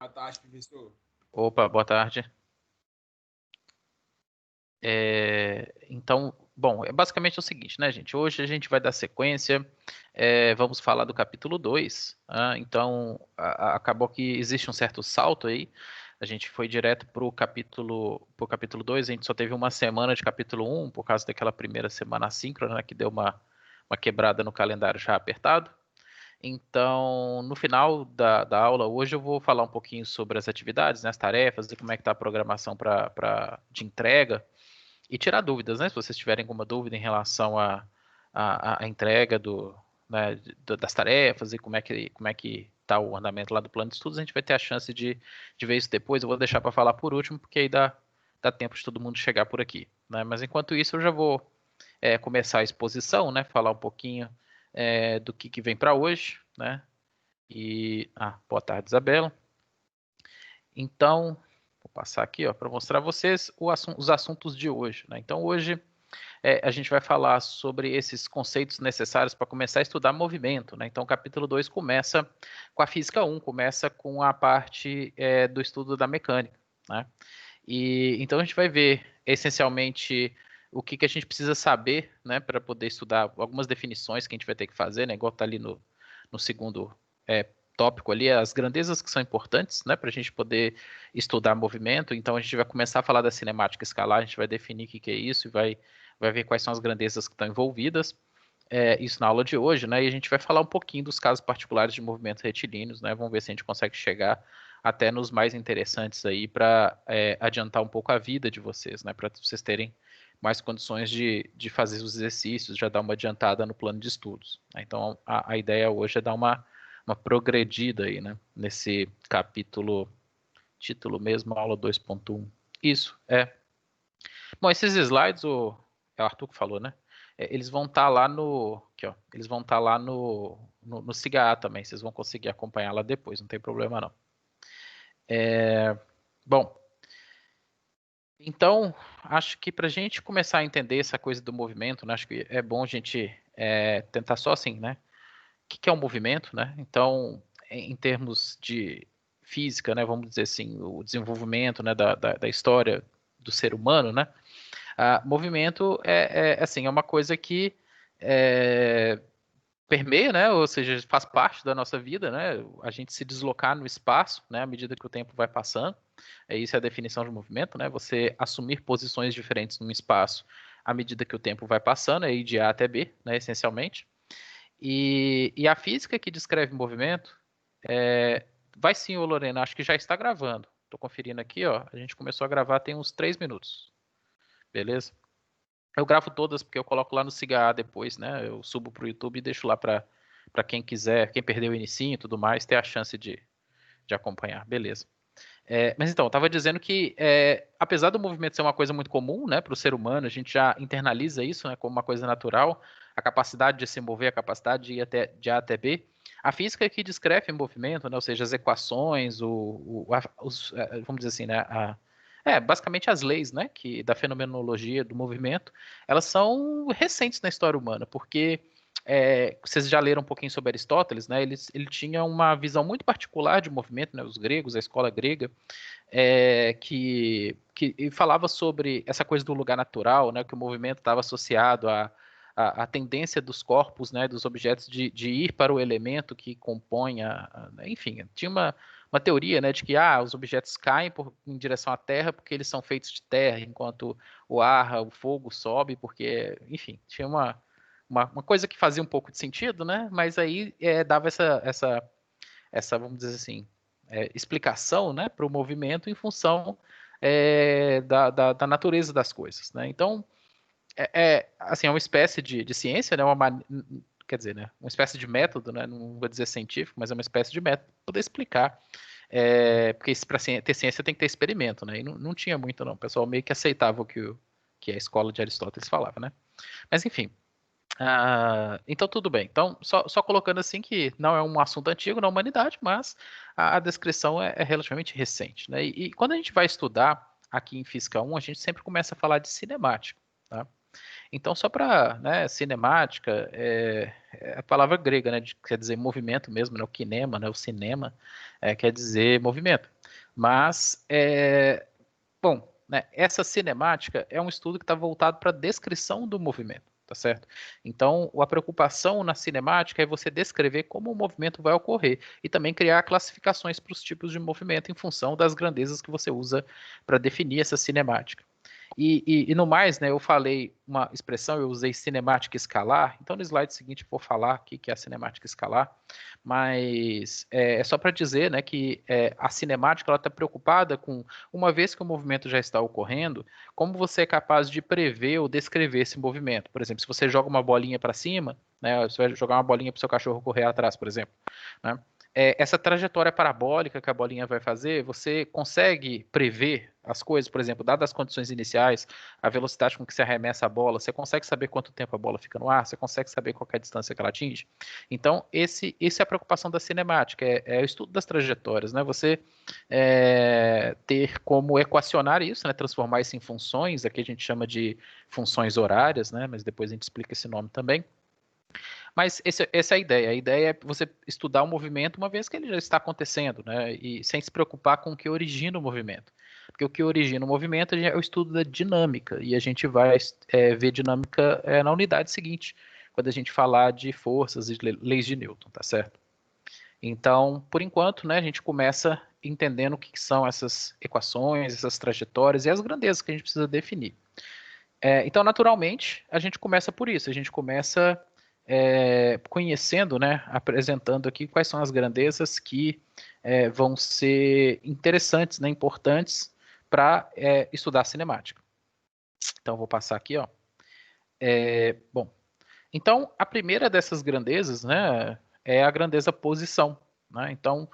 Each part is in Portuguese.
Boa tarde, professor. Opa, boa tarde. Então, bom, é basicamente o seguinte, né, gente? Hoje a gente vai dar sequência, vamos falar do capítulo 2. Então, acabou que existe um certo salto aí. A gente foi direto para o capítulo 2, a gente só teve uma semana de capítulo 1, por causa daquela primeira semana assíncrona, né, que deu uma quebrada no calendário já apertado. Então, no final da aula, hoje eu vou falar um pouquinho sobre as atividades, né, as tarefas e como é que está a programação de entrega e tirar dúvidas, né? Se vocês tiverem alguma dúvida em relação à entrega né, das tarefas e como é que está o andamento lá do plano de estudos, a gente vai ter a chance de ver isso depois. Eu vou deixar para falar por último, porque aí dá tempo de todo mundo chegar por aqui, né? Mas enquanto isso, eu já vou começar a exposição, né? Falar um pouquinho do que vem para hoje, né? Boa tarde, Isabela. Então, vou passar aqui, ó, para mostrar a vocês os assuntos de hoje, né? Então, hoje a gente vai falar sobre esses conceitos necessários para começar a estudar movimento, né? Então, o capítulo 2 começa com a física 1, começa com a parte do estudo da mecânica, né? Então, a gente vai ver, essencialmente, o que a gente precisa saber, né, para poder estudar algumas definições que a gente vai ter que fazer, né, igual está ali no segundo tópico ali, as grandezas que são importantes, né, para a gente poder estudar movimento. Então, a gente vai começar a falar da cinemática escalar, a gente vai definir o que é isso e vai ver quais são as grandezas que estão envolvidas. Isso na aula de hoje, né, e a gente vai falar um pouquinho dos casos particulares de movimentos retilíneos, né, vamos ver se a gente consegue chegar até nos mais interessantes aí para adiantar um pouco a vida de vocês, né, para vocês terem mais condições de fazer os exercícios, já dar uma adiantada no plano de estudos, né? Então, a ideia hoje é dar uma progredida aí, né, nesse capítulo, título mesmo, aula 2.1. Isso, Bom, esses slides, é o Arthur que falou, né? Eles vão estar lá aqui, ó, eles vão estar lá no SIGA também, vocês vão conseguir acompanhar lá depois, não tem problema não. Bom, então, acho que para a gente começar a entender essa coisa do movimento, né, acho que é bom a gente tentar só assim, né? O que é um movimento, né? Então, em termos de física, né, vamos dizer assim, o desenvolvimento, né, da história do ser humano, né? Movimento assim, é uma coisa que permeia, né? Ou seja, faz parte da nossa vida, né? A gente se deslocar no espaço, né? À medida que o tempo vai passando. Isso é a definição de movimento, né? Você assumir posições diferentes no espaço à medida que o tempo vai passando, aí de A até B, né? Essencialmente. E a física que descreve movimento vai sim, ô Lorena, acho que já está gravando. Estou conferindo aqui, ó. A gente começou a gravar tem uns 3 minutos. Beleza? Eu gravo todas porque eu coloco lá no SIGA depois, né? Eu subo para o YouTube e deixo lá para quem quiser, quem perdeu o inicinho e tudo mais, ter a chance de acompanhar. Beleza. Mas então, eu estava dizendo que, apesar do movimento ser uma coisa muito comum, né, para o ser humano, a gente já internaliza isso, né, como uma coisa natural, a capacidade de se mover, a capacidade de ir de A até B. A física que descreve o movimento, né, ou seja, as equações, vamos dizer assim, né, basicamente as leis, né, da fenomenologia do movimento, elas são recentes na história humana, porque vocês já leram um pouquinho sobre Aristóteles, né? Ele tinha uma visão muito particular de movimento, né? Os gregos, a escola grega, que falava sobre essa coisa do lugar natural, né? Que o movimento estava associado à tendência dos corpos, né? Dos objetos de ir para o elemento que compõe enfim, tinha uma teoria, né? De que os objetos caem em direção à Terra porque eles são feitos de terra, enquanto o fogo sobe porque, enfim, tinha uma coisa que fazia um pouco de sentido, né? Mas aí dava essa, vamos dizer assim, explicação, né, para o movimento em função da natureza das coisas, né? Então, assim, é uma espécie de ciência, né? Quer dizer, né? Uma espécie de método, né? Não vou dizer científico, mas é uma espécie de método para poder explicar. Porque para ter ciência tem que ter experimento, né? E não tinha muito, não. O pessoal meio que aceitava o que a escola de Aristóteles falava, né? Mas, enfim. Então tudo bem. Então, só colocando assim que não é um assunto antigo na humanidade, mas a descrição é relativamente recente, né? E quando a gente vai estudar aqui em Física 1, a gente sempre começa a falar de cinemática, tá? Então, só para, né, cinemática é a palavra grega, né, quer dizer movimento mesmo, né, o kinema, né, o cinema, quer dizer movimento. Mas, bom, né, essa cinemática é um estudo que está voltado para a descrição do movimento, tá certo? Então, a preocupação na cinemática é você descrever como o movimento vai ocorrer e também criar classificações para os tipos de movimento em função das grandezas que você usa para definir essa cinemática. E no mais, né, eu falei uma expressão, eu usei cinemática escalar, então no slide seguinte eu vou falar o que é a cinemática escalar, mas é só para dizer, né, que a cinemática está preocupada com, uma vez que o movimento já está ocorrendo, como você é capaz de prever ou descrever esse movimento. Por exemplo, se você joga uma bolinha para cima, né, você vai jogar uma bolinha para o seu cachorro correr atrás, por exemplo, né, essa trajetória parabólica que a bolinha vai fazer, você consegue prever as coisas, por exemplo, dadas as condições iniciais, a velocidade com que se arremessa a bola, você consegue saber quanto tempo a bola fica no ar, você consegue saber qual é a distância que ela atinge. Então, esse é a preocupação da cinemática, é o estudo das trajetórias, né? Você ter como equacionar isso, né? Transformar isso em funções, aqui a gente chama de funções horárias, né? Mas depois a gente explica esse nome também. Mas essa é a ideia. A ideia é você estudar o movimento uma vez que ele já está acontecendo, né? E sem se preocupar com o que origina o movimento. Porque o que origina o movimento é o estudo da dinâmica. E a gente vai ver dinâmica na unidade seguinte, quando a gente falar de forças e leis de Newton, tá certo? Então, por enquanto, né, a gente começa entendendo o que são essas equações, essas trajetórias e as grandezas que a gente precisa definir. Então, naturalmente, a gente começa por isso. A gente começa conhecendo, né, apresentando aqui quais são as grandezas que vão ser interessantes, né, importantes para estudar cinemática. Então, vou passar aqui, ó. Bom, então a primeira dessas grandezas, né, é a grandeza posição, né? Então,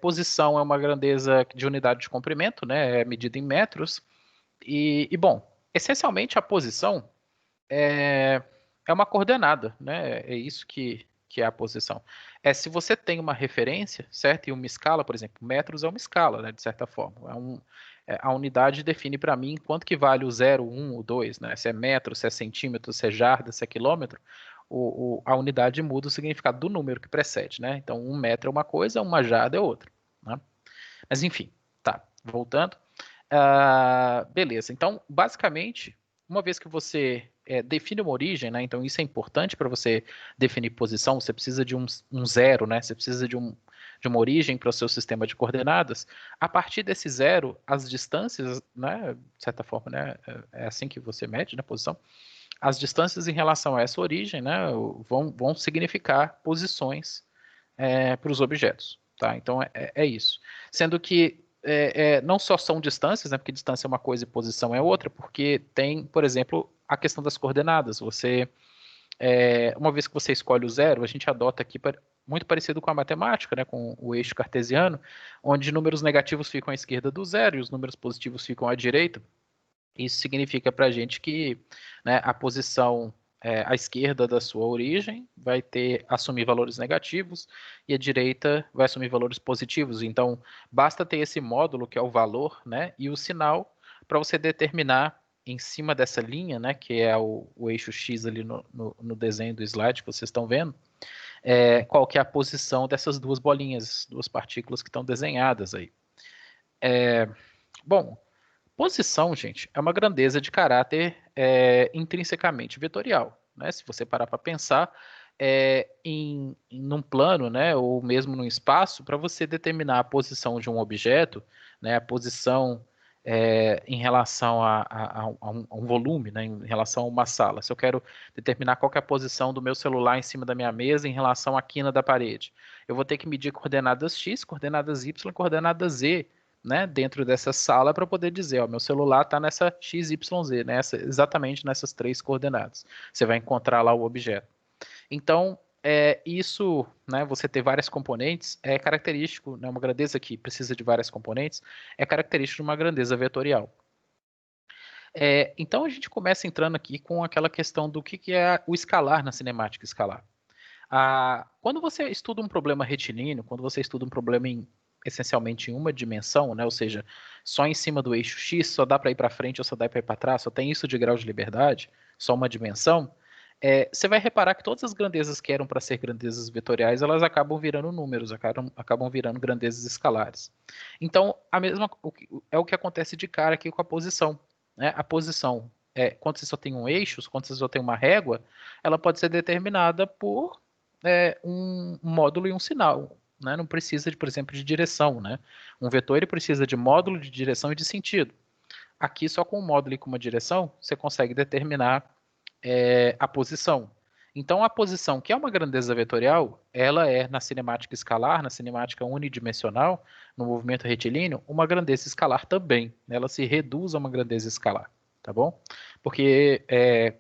posição é uma grandeza de unidade de comprimento, né, é medida em metros. Bom, essencialmente a posição é uma coordenada, né? É isso que é a posição. Se você tem uma referência, certo? E uma escala, por exemplo, metros é uma escala, né? De certa forma. A unidade define para mim quanto que vale o 0, 1, o 2, né? Se é metro, se é centímetro, se é jarda, se é quilômetro. A unidade muda o significado do número que precede, né? Então, um metro é uma coisa, uma jarda é outra, né? Mas enfim, tá. Voltando. Beleza. Então, basicamente, uma vez que você define uma origem, né? Então isso é importante para você definir posição. Você precisa de um zero, né? Você precisa de uma origem para o seu sistema de coordenadas. A partir desse zero, as distâncias, né? De certa forma, né? É assim que você mede, né? Posição. As distâncias em relação a essa origem, né? Vão significar posições para os objetos, tá? Então é isso. Sendo que não só são distâncias, né? Porque distância é uma coisa e posição é outra, porque tem, por exemplo, a questão das coordenadas. Uma vez que você escolhe o zero, a gente adota aqui muito parecido com a matemática, né? Com o eixo cartesiano, onde números negativos ficam à esquerda do zero e os números positivos ficam à direita. Isso significa para a gente que, né, a posição à esquerda da sua origem vai assumir valores negativos e a direita vai assumir valores positivos. Então, basta ter esse módulo, que é o valor, né, e o sinal, para você determinar em cima dessa linha, né, que é o eixo X ali no desenho do slide que vocês estão vendo, qual que é a posição dessas duas bolinhas, duas partículas que estão desenhadas aí. Bom, posição, gente, é uma grandeza de caráter intrinsecamente vetorial, né? Se você parar para pensar num plano, né, ou mesmo num espaço, para você determinar a posição de um objeto, né, a posição em relação a um volume, né, em relação a uma sala. Se eu quero determinar qual que é a posição do meu celular em cima da minha mesa em relação à quina da parede, eu vou ter que medir coordenadas x, coordenadas y, coordenadas z, né, dentro dessa sala para poder dizer, ó, meu celular está nessa XYZ, exatamente nessas três coordenadas. Você vai encontrar lá o objeto. Então, isso, né, você ter várias componentes é característico, né, uma grandeza que precisa de várias componentes é característico de uma grandeza vetorial. Então, a gente começa entrando aqui com aquela questão do que é o escalar na cinemática escalar. Quando você estuda um problema retilíneo, quando você estuda um problema essencialmente em uma dimensão, né, ou seja, só em cima do eixo X, só dá para ir para frente ou só dá para ir para trás, só tem isso de grau de liberdade, só uma dimensão, você vai reparar que todas as grandezas que eram para ser grandezas vetoriais, elas acabam virando números, acabam virando grandezas escalares. Então, é o que acontece de cara aqui com a posição, né? A posição, quando você só tem um eixo, quando você só tem uma régua, ela pode ser determinada por um módulo e um sinal, né? Não precisa, por exemplo, de direção, né? Um vetor ele precisa de módulo, de direção e de sentido. Aqui, só com um módulo e com uma direção, você consegue determinar a posição. Então, a posição, que é uma grandeza vetorial, ela é, na cinemática escalar, na cinemática unidimensional, no movimento retilíneo, uma grandeza escalar também. Ela se reduz a uma grandeza escalar, tá bom? Porque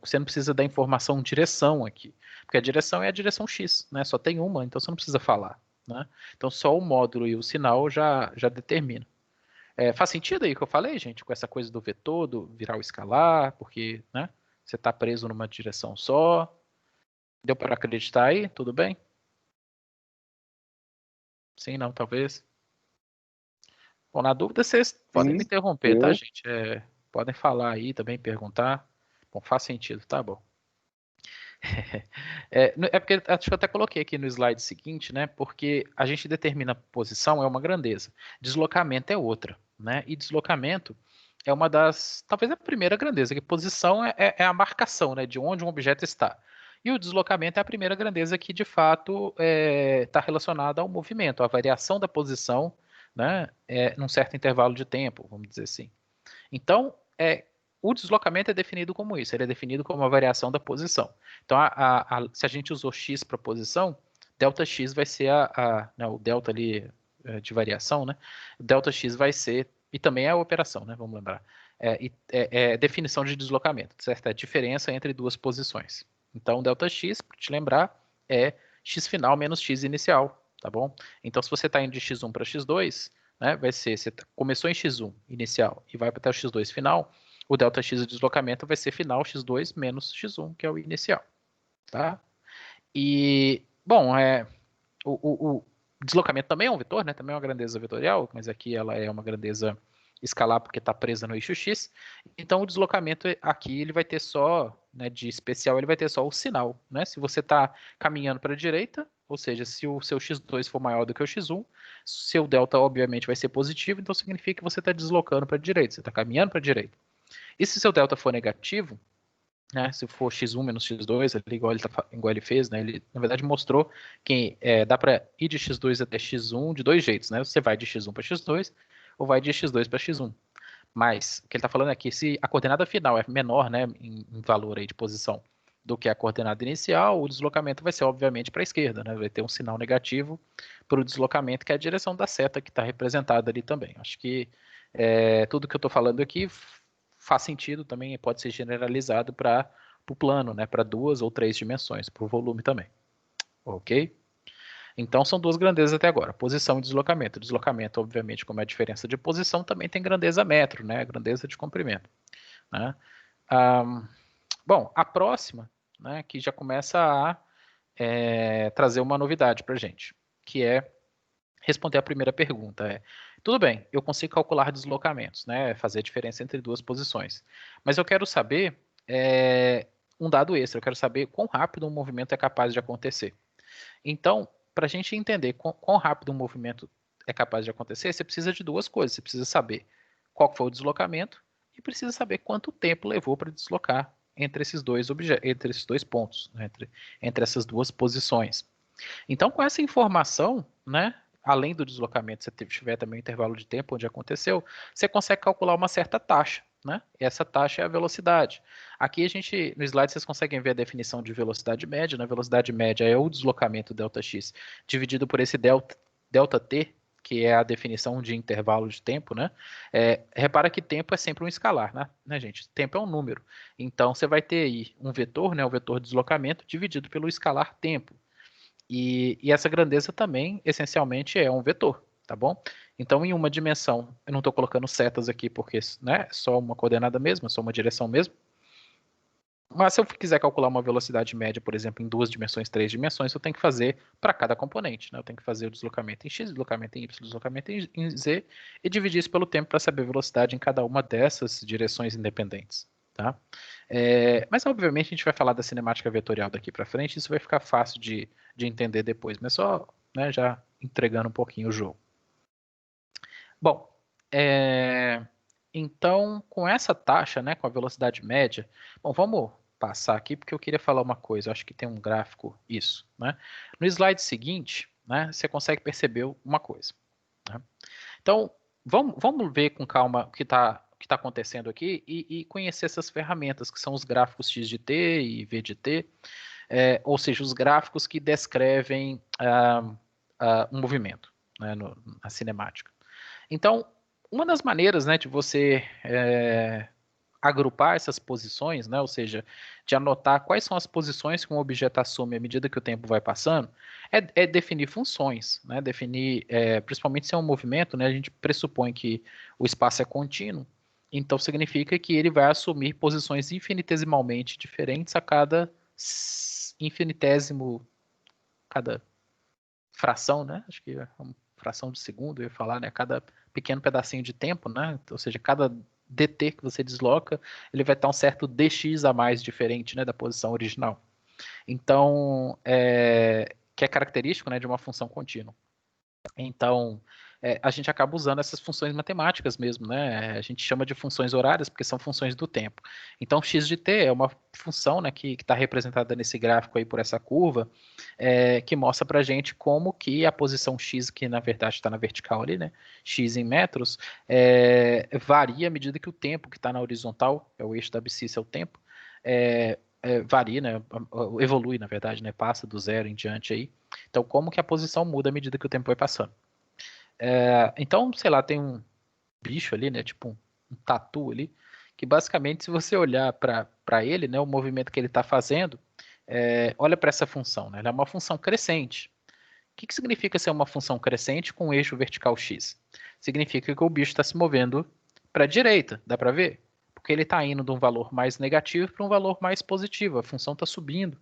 você não precisa da informação direção aqui, porque a direção é a direção x, né? Só tem uma, então você não precisa falar, né? Então, só o módulo e o sinal já determina. Faz sentido aí o que eu falei, gente, com essa coisa do vetor, do virar o escalar, porque, né, você está preso numa direção só. Deu para acreditar aí? Tudo bem? Sim, não, talvez. Bom, na dúvida, vocês podem Sim, me interromper, tá, eu. gente? Podem falar aí também, perguntar. Bom, faz sentido, tá bom. Porque acho que eu até coloquei aqui no slide seguinte, né? Porque a gente determina posição é uma grandeza, deslocamento é outra, né? E deslocamento é uma das, talvez a primeira grandeza, que posição é a marcação, né? De onde um objeto está. E o deslocamento é a primeira grandeza que de fato está relacionada ao movimento, à variação da posição, né? Num certo intervalo de tempo, vamos dizer assim. Então, o deslocamento é definido como isso, ele é definido como a variação da posição. Então, se a gente usou x para posição, ΔX vai ser né, o delta ali de variação, né? ΔX vai ser, e também é a operação, né? Vamos lembrar. Definição de deslocamento, certo? É a diferença entre duas posições. Então, ΔX, para te lembrar, é x final menos x inicial, tá bom? Então, se você está indo de x1 para x2, né, vai ser, você começou em x1 inicial e vai até o x2 final, o ΔX de deslocamento vai ser final x2 menos x1, que é o inicial, tá? E, bom, o deslocamento também é um vetor, né? Também é uma grandeza vetorial, mas aqui ela é uma grandeza escalar porque está presa no eixo x. Então o deslocamento aqui ele vai ter só, né, de especial, ele vai ter só o sinal, né? Se você está caminhando para a direita, ou seja, se o seu x2 for maior do que o x1, seu delta obviamente vai ser positivo, então significa que você está deslocando para a direita, você está caminhando para a direita. E se seu delta for negativo, né, se for x1 menos x2, igual ele fez, né, ele na verdade mostrou que dá para ir de x2 até x1 de dois jeitos, né? Você vai de x1 para x2 ou vai de x2 para x1. Mas o que ele está falando aqui, se a coordenada final é menor, né, em valor aí de posição do que a coordenada inicial, o deslocamento vai ser obviamente para a esquerda, né? Vai ter um sinal negativo para o deslocamento, que é a direção da seta que está representada ali também. Acho que tudo que eu estou falando aqui faz sentido também, pode ser generalizado para o plano, né? Para duas ou três dimensões, para o volume também. Ok? Então são duas grandezas até agora, posição e deslocamento. Deslocamento, obviamente, como é a diferença de posição, também tem grandeza metro, né? Grandeza de comprimento. Né? Bom, a próxima, né, que já começa a trazer uma novidade para a gente, que é responder a primeira pergunta. Tudo bem, eu consigo calcular deslocamentos, né, fazer a diferença entre duas posições, mas eu quero saber um dado extra, eu quero saber quão rápido um movimento é capaz de acontecer. Então, para a gente entender quão rápido um movimento é capaz de acontecer, você precisa de duas coisas. Você precisa saber qual foi o deslocamento e precisa saber quanto tempo levou para deslocar entre entre esses dois pontos, né? Entre essas duas posições. Então, com essa informação, né, além do deslocamento, se você tiver também o intervalo de tempo onde aconteceu, você consegue calcular uma certa taxa, né? E essa taxa é a velocidade. Aqui no slide vocês conseguem ver a definição de velocidade média, né? Velocidade média é o deslocamento ΔX dividido por esse delta t, que é a definição de intervalo de tempo, né? Repara que tempo é sempre um escalar, né, gente? Tempo é um número. Então, você vai ter aí um vetor, né, o vetor de deslocamento, dividido pelo escalar tempo. E essa grandeza também, essencialmente, é um vetor, tá bom? Então, em uma dimensão, eu não estou colocando setas aqui porque né, é só uma coordenada mesmo, é só uma direção mesmo. Mas se eu quiser calcular uma velocidade média, por exemplo, em duas dimensões, três dimensões, eu tenho que fazer para cada componente. Né? Eu tenho que fazer o deslocamento em x, deslocamento em y, deslocamento em z, e dividir isso pelo tempo para saber a velocidade em cada uma dessas direções independentes. tá? Mas, obviamente, a gente vai falar da cinemática vetorial daqui para frente, isso vai ficar fácil de entender depois, mas só, né, já entregando um pouquinho o jogo. Bom, então, com essa taxa, né, com a velocidade média, bom, vamos passar aqui porque eu queria falar uma coisa, eu acho que tem um gráfico, isso, né? No slide seguinte, né, você consegue perceber uma coisa, né? Então, vamos ver com calma o que está acontecendo aqui e conhecer essas ferramentas, que são os gráficos x de t e v de t, ou seja, os gráficos que descrevem um movimento, né, na cinemática. Então, uma das maneiras, né, de você agrupar essas posições, né, ou seja, de anotar quais são as posições que um objeto assume à medida que o tempo vai passando, é definir funções, né, definir, principalmente se é um movimento, né, a gente pressupõe que o espaço é contínuo, então significa que ele vai assumir posições infinitesimalmente diferentes a cada infinitésimo, cada fração, né, acho que é uma fração de segundo, eu ia falar, né, cada pequeno pedacinho de tempo, né, ou seja, cada dt que você desloca, ele vai estar um certo dx a mais diferente, né, da posição original. Então, que é característico, né, de uma função contínua. Então, a gente acaba usando essas funções matemáticas mesmo, né? A gente chama de funções horárias porque são funções do tempo. Então, x de t é uma função, né, que está representada nesse gráfico aí por essa curva, que mostra para a gente como que a posição x, que na verdade está na vertical ali, né, x em metros, varia à medida que o tempo que está na horizontal, é o eixo da abscissa, é o tempo, varia, né, evolui, na verdade, né, passa do zero em diante aí. Então, como que a posição muda à medida que o tempo vai passando. Então, sei lá, tem um bicho ali, né, tipo um tatu ali, que basicamente, se você olhar para ele, né, o movimento que ele está fazendo, olha para essa função, né, ela é uma função crescente. O que significa ser uma função crescente com eixo vertical x? Significa que o bicho está se movendo para a direita, dá para ver? Porque ele está indo de um valor mais negativo para um valor mais positivo, a função está subindo.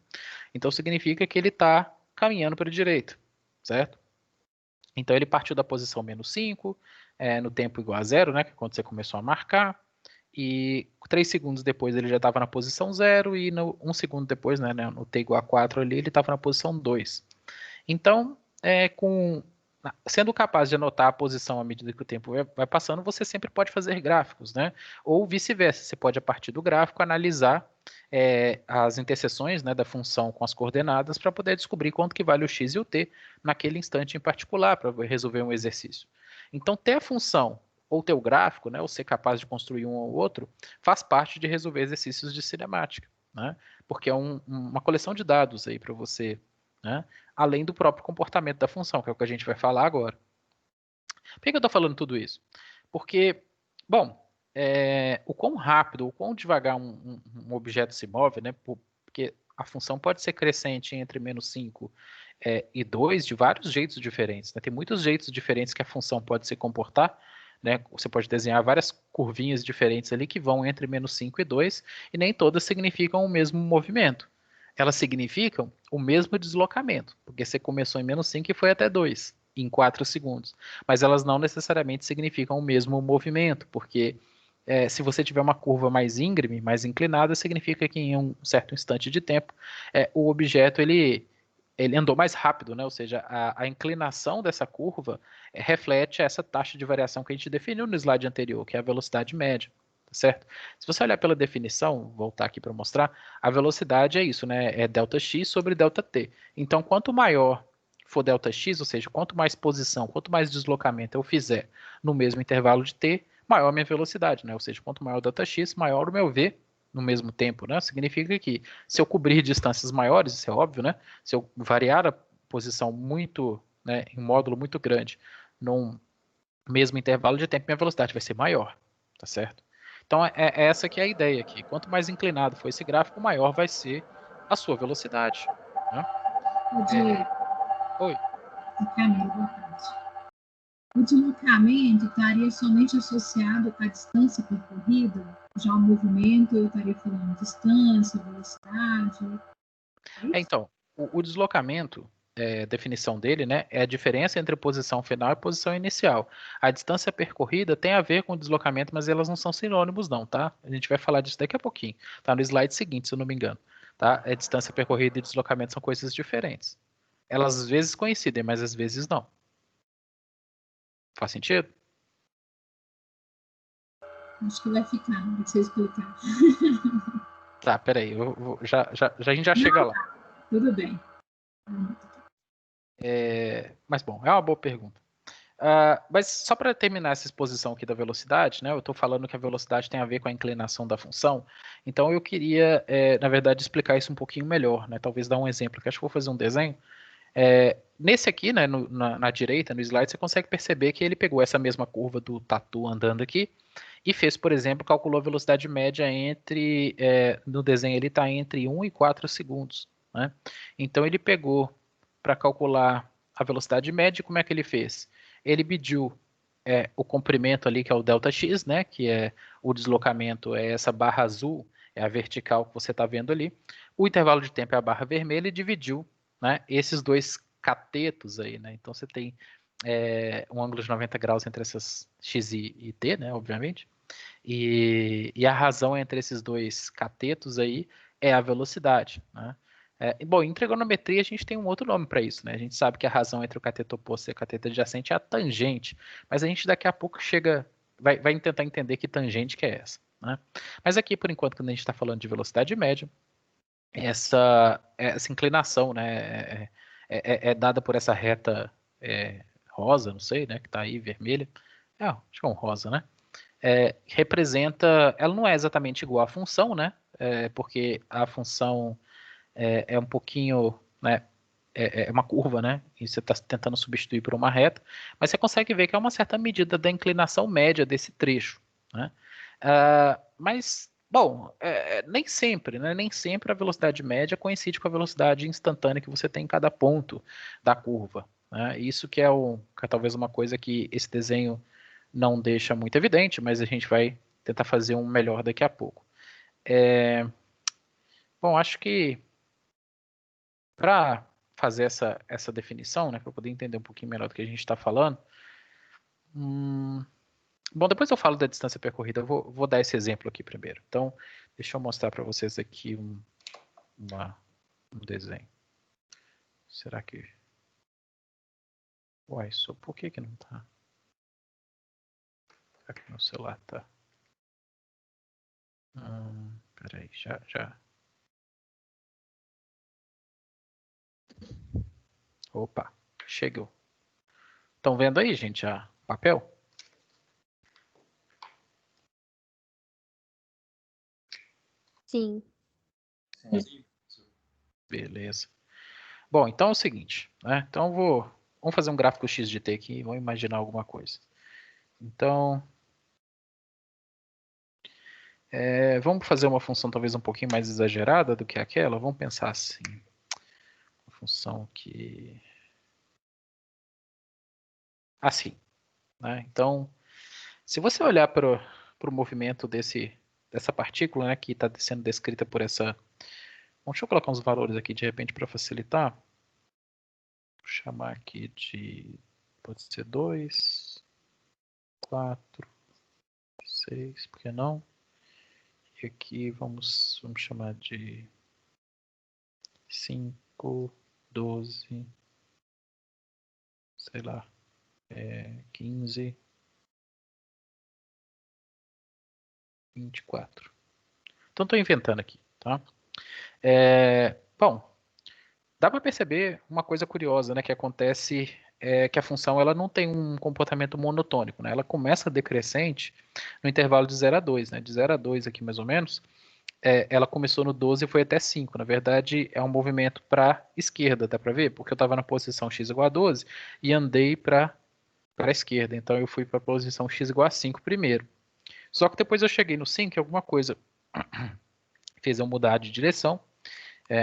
Então significa que ele está caminhando para a direita, certo? Então ele partiu da posição menos 5, no tempo igual a zero, né, que é quando você começou a marcar, e 3 segundos depois ele já estava na posição 0, e 1 segundo depois, né, no t igual a 4 ali, ele estava na posição 2. Então, sendo capaz de anotar a posição à medida que o tempo vai passando, você sempre pode fazer gráficos, né? Ou vice-versa, você pode, a partir do gráfico, analisar as interseções, né, da função com as coordenadas para poder descobrir quanto que vale o x e o t naquele instante em particular para resolver um exercício. Então, ter a função ou ter o gráfico, né, ou ser capaz de construir um ou outro, faz parte de resolver exercícios de cinemática, né? Porque é uma coleção de dados aí para você, né? Além do próprio comportamento da função, que é o que a gente vai falar agora. Por que eu estou falando tudo isso? Porque, bom, o quão rápido, o quão devagar um objeto se move, né? Porque a função pode ser crescente entre menos 5 e 2 de vários jeitos diferentes, né? Tem muitos jeitos diferentes que a função pode se comportar, né? Você pode desenhar várias curvinhas diferentes ali que vão entre menos 5 e 2, e nem todas significam o mesmo movimento. Elas significam o mesmo deslocamento, porque você começou em menos 5 e foi até 2 em 4 segundos. Mas elas não necessariamente significam o mesmo movimento, porque se você tiver uma curva mais íngreme, mais inclinada, significa que em um certo instante de tempo, o objeto ele andou mais rápido, né? Ou seja, a inclinação dessa curva reflete essa taxa de variação que a gente definiu no slide anterior, que é a velocidade média. Certo? Se você olhar pela definição, voltar aqui para mostrar, a velocidade é isso, né? É ΔX sobre ΔT. Então, quanto maior for ΔX, ou seja, quanto mais posição, quanto mais deslocamento eu fizer no mesmo intervalo de t, maior a minha velocidade, né? Ou seja, quanto maior o ΔX, maior o meu v no mesmo tempo, né? Significa que se eu cobrir distâncias maiores, isso é óbvio, né? Se eu variar a posição muito, né, em um módulo muito grande, num mesmo intervalo de tempo, minha velocidade vai ser maior, tá certo? Então, é essa que é a ideia aqui. Quanto mais inclinado for esse gráfico, maior vai ser a sua velocidade, né? O de Oi. O deslocamento estaria somente associado com a distância percorrida? Já o movimento, eu estaria falando distância, velocidade. Então, o deslocamento, definição dele, né, é a diferença entre posição final e posição inicial. A distância percorrida tem a ver com o deslocamento, mas elas não são sinônimos não, tá? A gente vai falar disso daqui a pouquinho. Tá no slide seguinte, se eu não me engano. Tá? A distância percorrida e deslocamento são coisas diferentes. Elas às vezes coincidem, mas às vezes não. Faz sentido? Acho que vai ficar, não precisa explicar. Tá, peraí, a gente já chega lá. Tudo bem. Mas bom, é uma boa pergunta. Mas só para terminar essa exposição aqui da velocidade, né? Eu estou falando que a velocidade tem a ver com a inclinação da função. Então eu queria, na verdade, explicar isso um pouquinho melhor, né? Talvez dar um exemplo, que acho que vou fazer um desenho. Nesse aqui, né, na direita, no slide, você consegue perceber que ele pegou essa mesma curva do tatu andando aqui e fez, por exemplo, calculou a velocidade média no desenho ele está entre 1 e 4 segundos, né? Então ele pegou para calcular a velocidade média, como é que ele fez? Ele mediu o comprimento ali, que é o ΔX, né, que é o deslocamento, é essa barra azul, é a vertical que você está vendo ali. O intervalo de tempo é a barra vermelha e dividiu, né, esses dois catetos aí, né? Então você tem um ângulo de 90 graus entre essas x e t, né, obviamente. E a razão entre esses dois catetos aí é a velocidade, né? Bom, em trigonometria a gente tem um outro nome para isso, né? A gente sabe que a razão entre o cateto oposto e o cateto adjacente é a tangente, mas a gente daqui a pouco vai tentar entender que tangente que é essa, né? Mas aqui, por enquanto, quando a gente está falando de velocidade média, essa inclinação, né, é dada por essa reta rosa, não sei, né, que está aí, vermelha. Acho que é um rosa, né? Representa, ela não é exatamente igual à função, né? Porque a função é um pouquinho, né? É uma curva, né? E você está tentando substituir por uma reta, mas você consegue ver que é uma certa medida da inclinação média desse trecho, né? Mas, bom, nem sempre, né? Nem sempre a velocidade média coincide com a velocidade instantânea que você tem em cada ponto da curva, né? Isso que é talvez uma coisa que esse desenho não deixa muito evidente, mas a gente vai tentar fazer um melhor daqui a pouco. Bom, acho que para fazer essa definição, né, para poder entender um pouquinho melhor do que a gente está falando, bom, depois eu falo da distância percorrida, eu vou dar esse exemplo aqui primeiro. Então, deixa eu mostrar para vocês aqui um desenho. Será que... Uai, por que não tá? Será que meu celular tá? Peraí, já. Opa, chegou. Estão vendo aí, gente, o papel? Sim. Beleza. Bom, então é o seguinte, né? Então vamos fazer um gráfico x de t aqui e vamos imaginar alguma coisa. Então, vamos fazer uma função talvez um pouquinho mais exagerada do que aquela. Vamos pensar assim, uma função que... Assim, né? Então, se você olhar para o movimento dessa partícula, né, que está sendo descrita por essa... Bom, deixa eu colocar uns valores aqui de repente para facilitar. Vou chamar aqui de... Pode ser 2, 4, 6, por que não? E aqui vamos chamar de 5, 12, sei lá, 15, 24. Então estou inventando aqui, tá? Bom, dá para perceber uma coisa curiosa, né, que acontece que a função ela não tem um comportamento monotônico, né? Ela começa decrescente no intervalo de 0 a 2, né? De 0 a 2 aqui mais ou menos, ela começou no 12 e foi até 5. Na verdade, é um movimento para a esquerda, dá para ver? Porque eu estava na posição x igual a 12 e andei para a esquerda. Então, eu fui para a posição x igual a 5 primeiro. Só que depois eu cheguei no 5 e alguma coisa fez eu mudar de direção,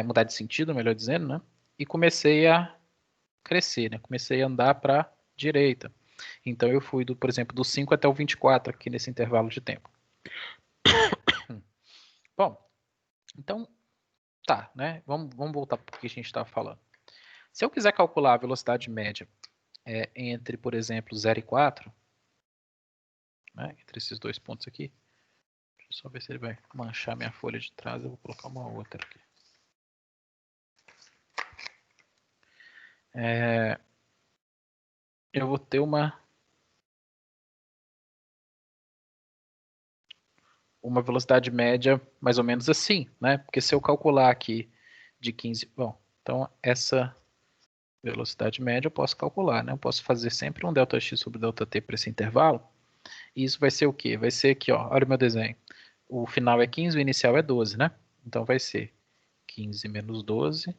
mudar de sentido, melhor dizendo, né? E comecei a crescer, né? Comecei a andar para a direita. Então, eu fui, por exemplo, do 5 até o 24 aqui nesse intervalo de tempo. Bom, então, tá, né? Vamos voltar para o que a gente estava falando. Se eu quiser calcular a velocidade média entre, por exemplo, 0 e 4, né, entre esses dois pontos aqui, deixa eu só ver se ele vai manchar minha folha de trás, eu vou colocar uma outra aqui. Eu vou ter uma velocidade média mais ou menos assim, né? Porque se eu calcular aqui de 15... Bom, então essa velocidade média eu posso calcular, né? Eu posso fazer sempre um ΔX sobre ΔT para esse intervalo. E isso vai ser o quê? Vai ser aqui, ó, olha o meu desenho. O final é 15, o inicial é 12, né? Então vai ser 15 menos 12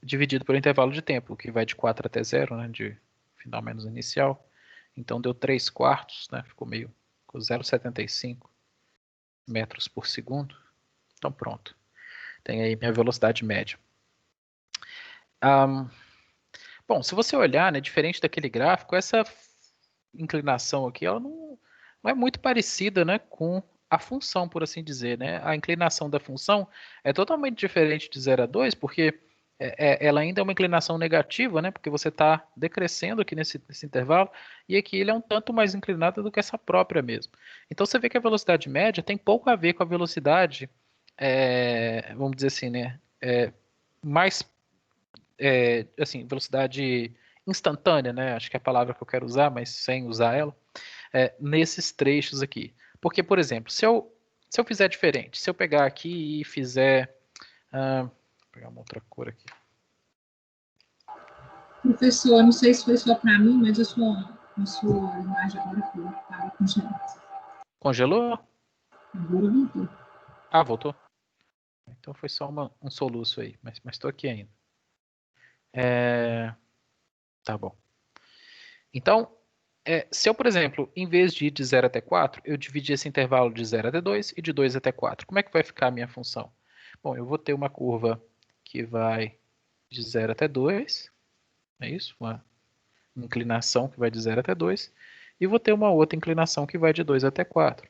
dividido pelo intervalo de tempo, que vai de 4 até 0, né? De final menos inicial. Então deu 3 quartos, né? Ficou 0,75 metros por segundo. Então pronto. Tem aí minha velocidade média. Bom, se você olhar, né, diferente daquele gráfico, essa inclinação aqui, ela não é muito parecida, né, com a função, por assim dizer, né? A inclinação da função é totalmente diferente de 0 a 2, porque ela ainda é uma inclinação negativa, né? Porque você está decrescendo aqui nesse intervalo, e aqui ele é um tanto mais inclinado do que essa própria mesmo. Então você vê que a velocidade média tem pouco a ver com a velocidade, vamos dizer assim, né? Mais, assim, velocidade instantânea, né? Acho que é a palavra que eu quero usar, mas sem usar ela, nesses trechos aqui. Porque, por exemplo, se eu fizer diferente, se eu pegar aqui e fizer... vou pegar uma outra cor aqui. Professor, não sei se foi só para mim, mas a sua imagem agora estava congelada. Congelou? Agora voltou. Ah, voltou. Então foi só um soluço aí, mas estou aqui ainda. Tá bom. Então, se eu, por exemplo, em vez de ir de 0 até 4, eu dividir esse intervalo de 0 até 2 e de 2 até 4, como é que vai ficar a minha função? Bom, eu vou ter uma curva que vai de 0 até 2, é isso? Uma inclinação que vai de 0 até 2, e vou ter uma outra inclinação que vai de 2 até 4.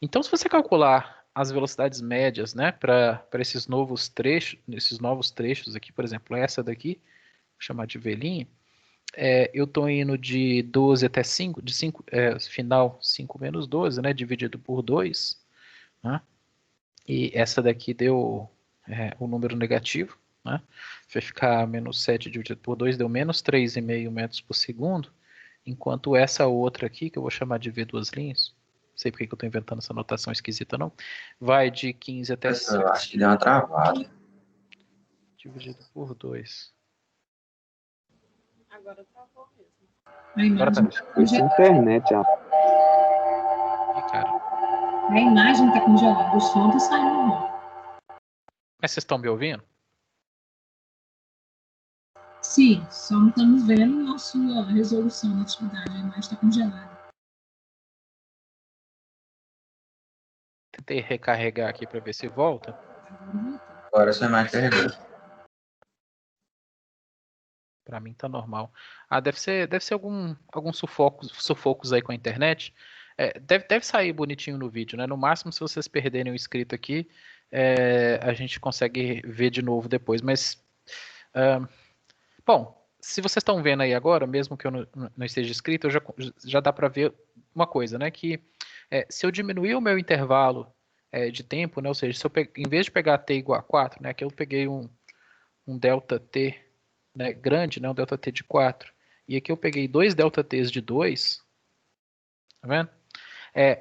Então, se você calcular as velocidades médias, né, para esses novos trechos aqui, por exemplo, essa daqui, vou chamar de velhinha, eu estou indo de 12 até 5, final 5 menos 12, né, dividido por 2, né, e essa daqui deu o número negativo, né, vai ficar menos 7 dividido por 2, deu menos 3,5 metros por segundo, enquanto essa outra aqui, que eu vou chamar de V duas linhas, não sei porque que eu estou inventando essa notação esquisita, não. Vai de 15 até 5. Eu acho que deu uma travada. Dividido por 2. Agora travou mesmo. A imagem está congelada. Internet, ó. Ih, cara. A imagem está congelada, o som está saindo normal. Mas vocês estão me ouvindo? Sim, só não estamos vendo a sua resolução da atividade, a imagem está congelada. Tentei recarregar aqui para ver se volta. Agora voltou. Agora sua imagem carregou. Para mim tá normal. Deve ser alguns sufocos aí com a internet. Deve sair bonitinho no vídeo, né? No máximo, se vocês perderem o inscrito aqui, a gente consegue ver de novo depois. Mas, bom, se vocês estão vendo aí agora, mesmo que eu não esteja inscrito, já dá para ver uma coisa, né? Que se eu diminuir o meu intervalo de tempo, né? Ou seja, se em vez de pegar t igual a 4, né? Aqui eu peguei um ΔT, né, grande, né, um ΔT de 4, e aqui eu peguei 2 ΔTs de 2, tá vendo?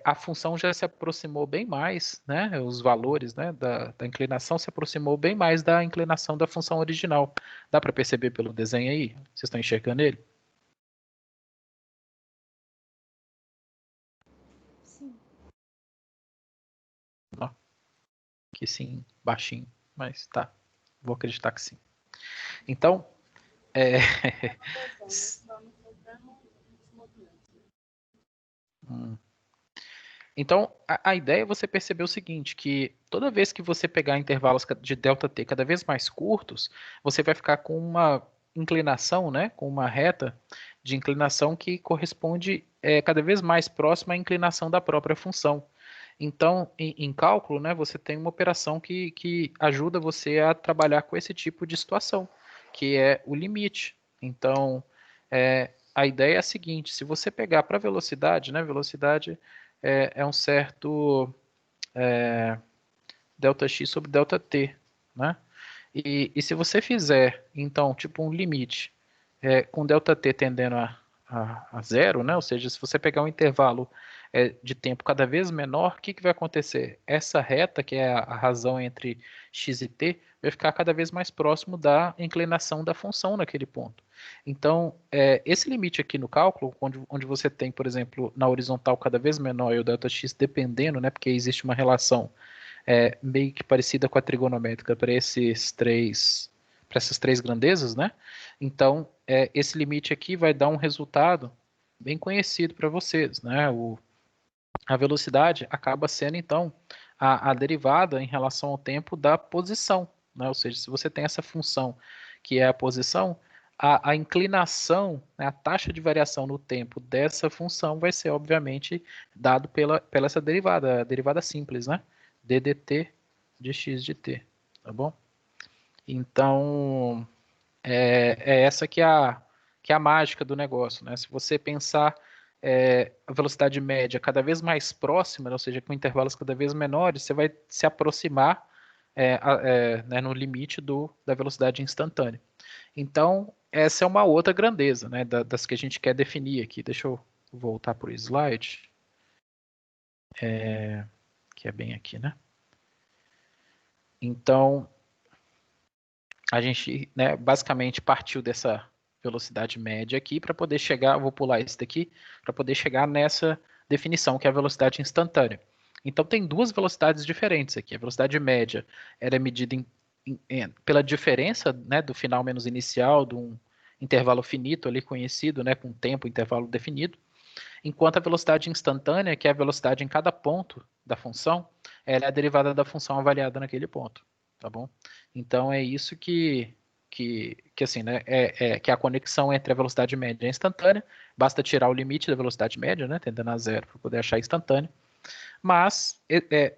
A função já se aproximou bem mais, né, os valores, né, da inclinação se aproximou bem mais da inclinação da função original. Dá para perceber pelo desenho aí? Vocês estão enxergando ele? Sim. Ó, aqui sim, baixinho, mas tá, vou acreditar que sim. Então, Então, a ideia é você perceber o seguinte, que toda vez que você pegar intervalos de ΔT cada vez mais curtos, você vai ficar com uma inclinação, né, com uma reta de inclinação que corresponde cada vez mais próxima à inclinação da própria função. Então, em cálculo, né, você tem uma operação que ajuda você a trabalhar com esse tipo de situação, que é o limite. Então, a ideia é a seguinte: se você pegar para velocidade, né, velocidade é um certo ΔX sobre ΔT, né? E se você fizer, então, tipo um limite com ΔT tendendo a zero, né? Ou seja, se você pegar um intervalo de tempo cada vez menor, o que vai acontecer? Essa reta, que é a razão entre x e t, vai ficar cada vez mais próximo da inclinação da função naquele ponto. Então, esse limite aqui no cálculo, onde você tem, por exemplo, na horizontal cada vez menor e o ΔX dependendo, né? Porque existe uma relação meio que parecida com a trigonométrica para essas três grandezas, né? Então, esse limite aqui vai dar um resultado bem conhecido para vocês, né? A velocidade acaba sendo, então, a derivada em relação ao tempo da posição, né? Ou seja, se você tem essa função que é a posição, a inclinação, né, a taxa de variação no tempo dessa função vai ser, obviamente, dado pela essa derivada, a derivada simples, né? ddt de x de t, tá bom? Então, essa que é a mágica do negócio, né? Se você pensar a velocidade média cada vez mais próxima, ou seja, com intervalos cada vez menores, você vai se aproximar né, no limite da velocidade instantânea. Então, essa é uma outra grandeza, né, das que a gente quer definir aqui. Deixa eu voltar para o slide, que é bem aqui, né? Então, a gente, né, basicamente partiu dessa velocidade média aqui para poder chegar, vou pular esse daqui, para poder chegar nessa definição, que é a velocidade instantânea. Então, tem duas velocidades diferentes aqui. A velocidade média ela é medida pela diferença, né, do final menos inicial, de um intervalo finito ali conhecido, né, com tempo, intervalo definido, enquanto a velocidade instantânea, que é a velocidade em cada ponto da função, ela é a derivada da função avaliada naquele ponto, tá bom? Então é isso que assim, né, que é a conexão entre a velocidade média e a instantânea. Basta tirar o limite da velocidade média, né, tendendo a zero, para poder achar instantânea. Mas,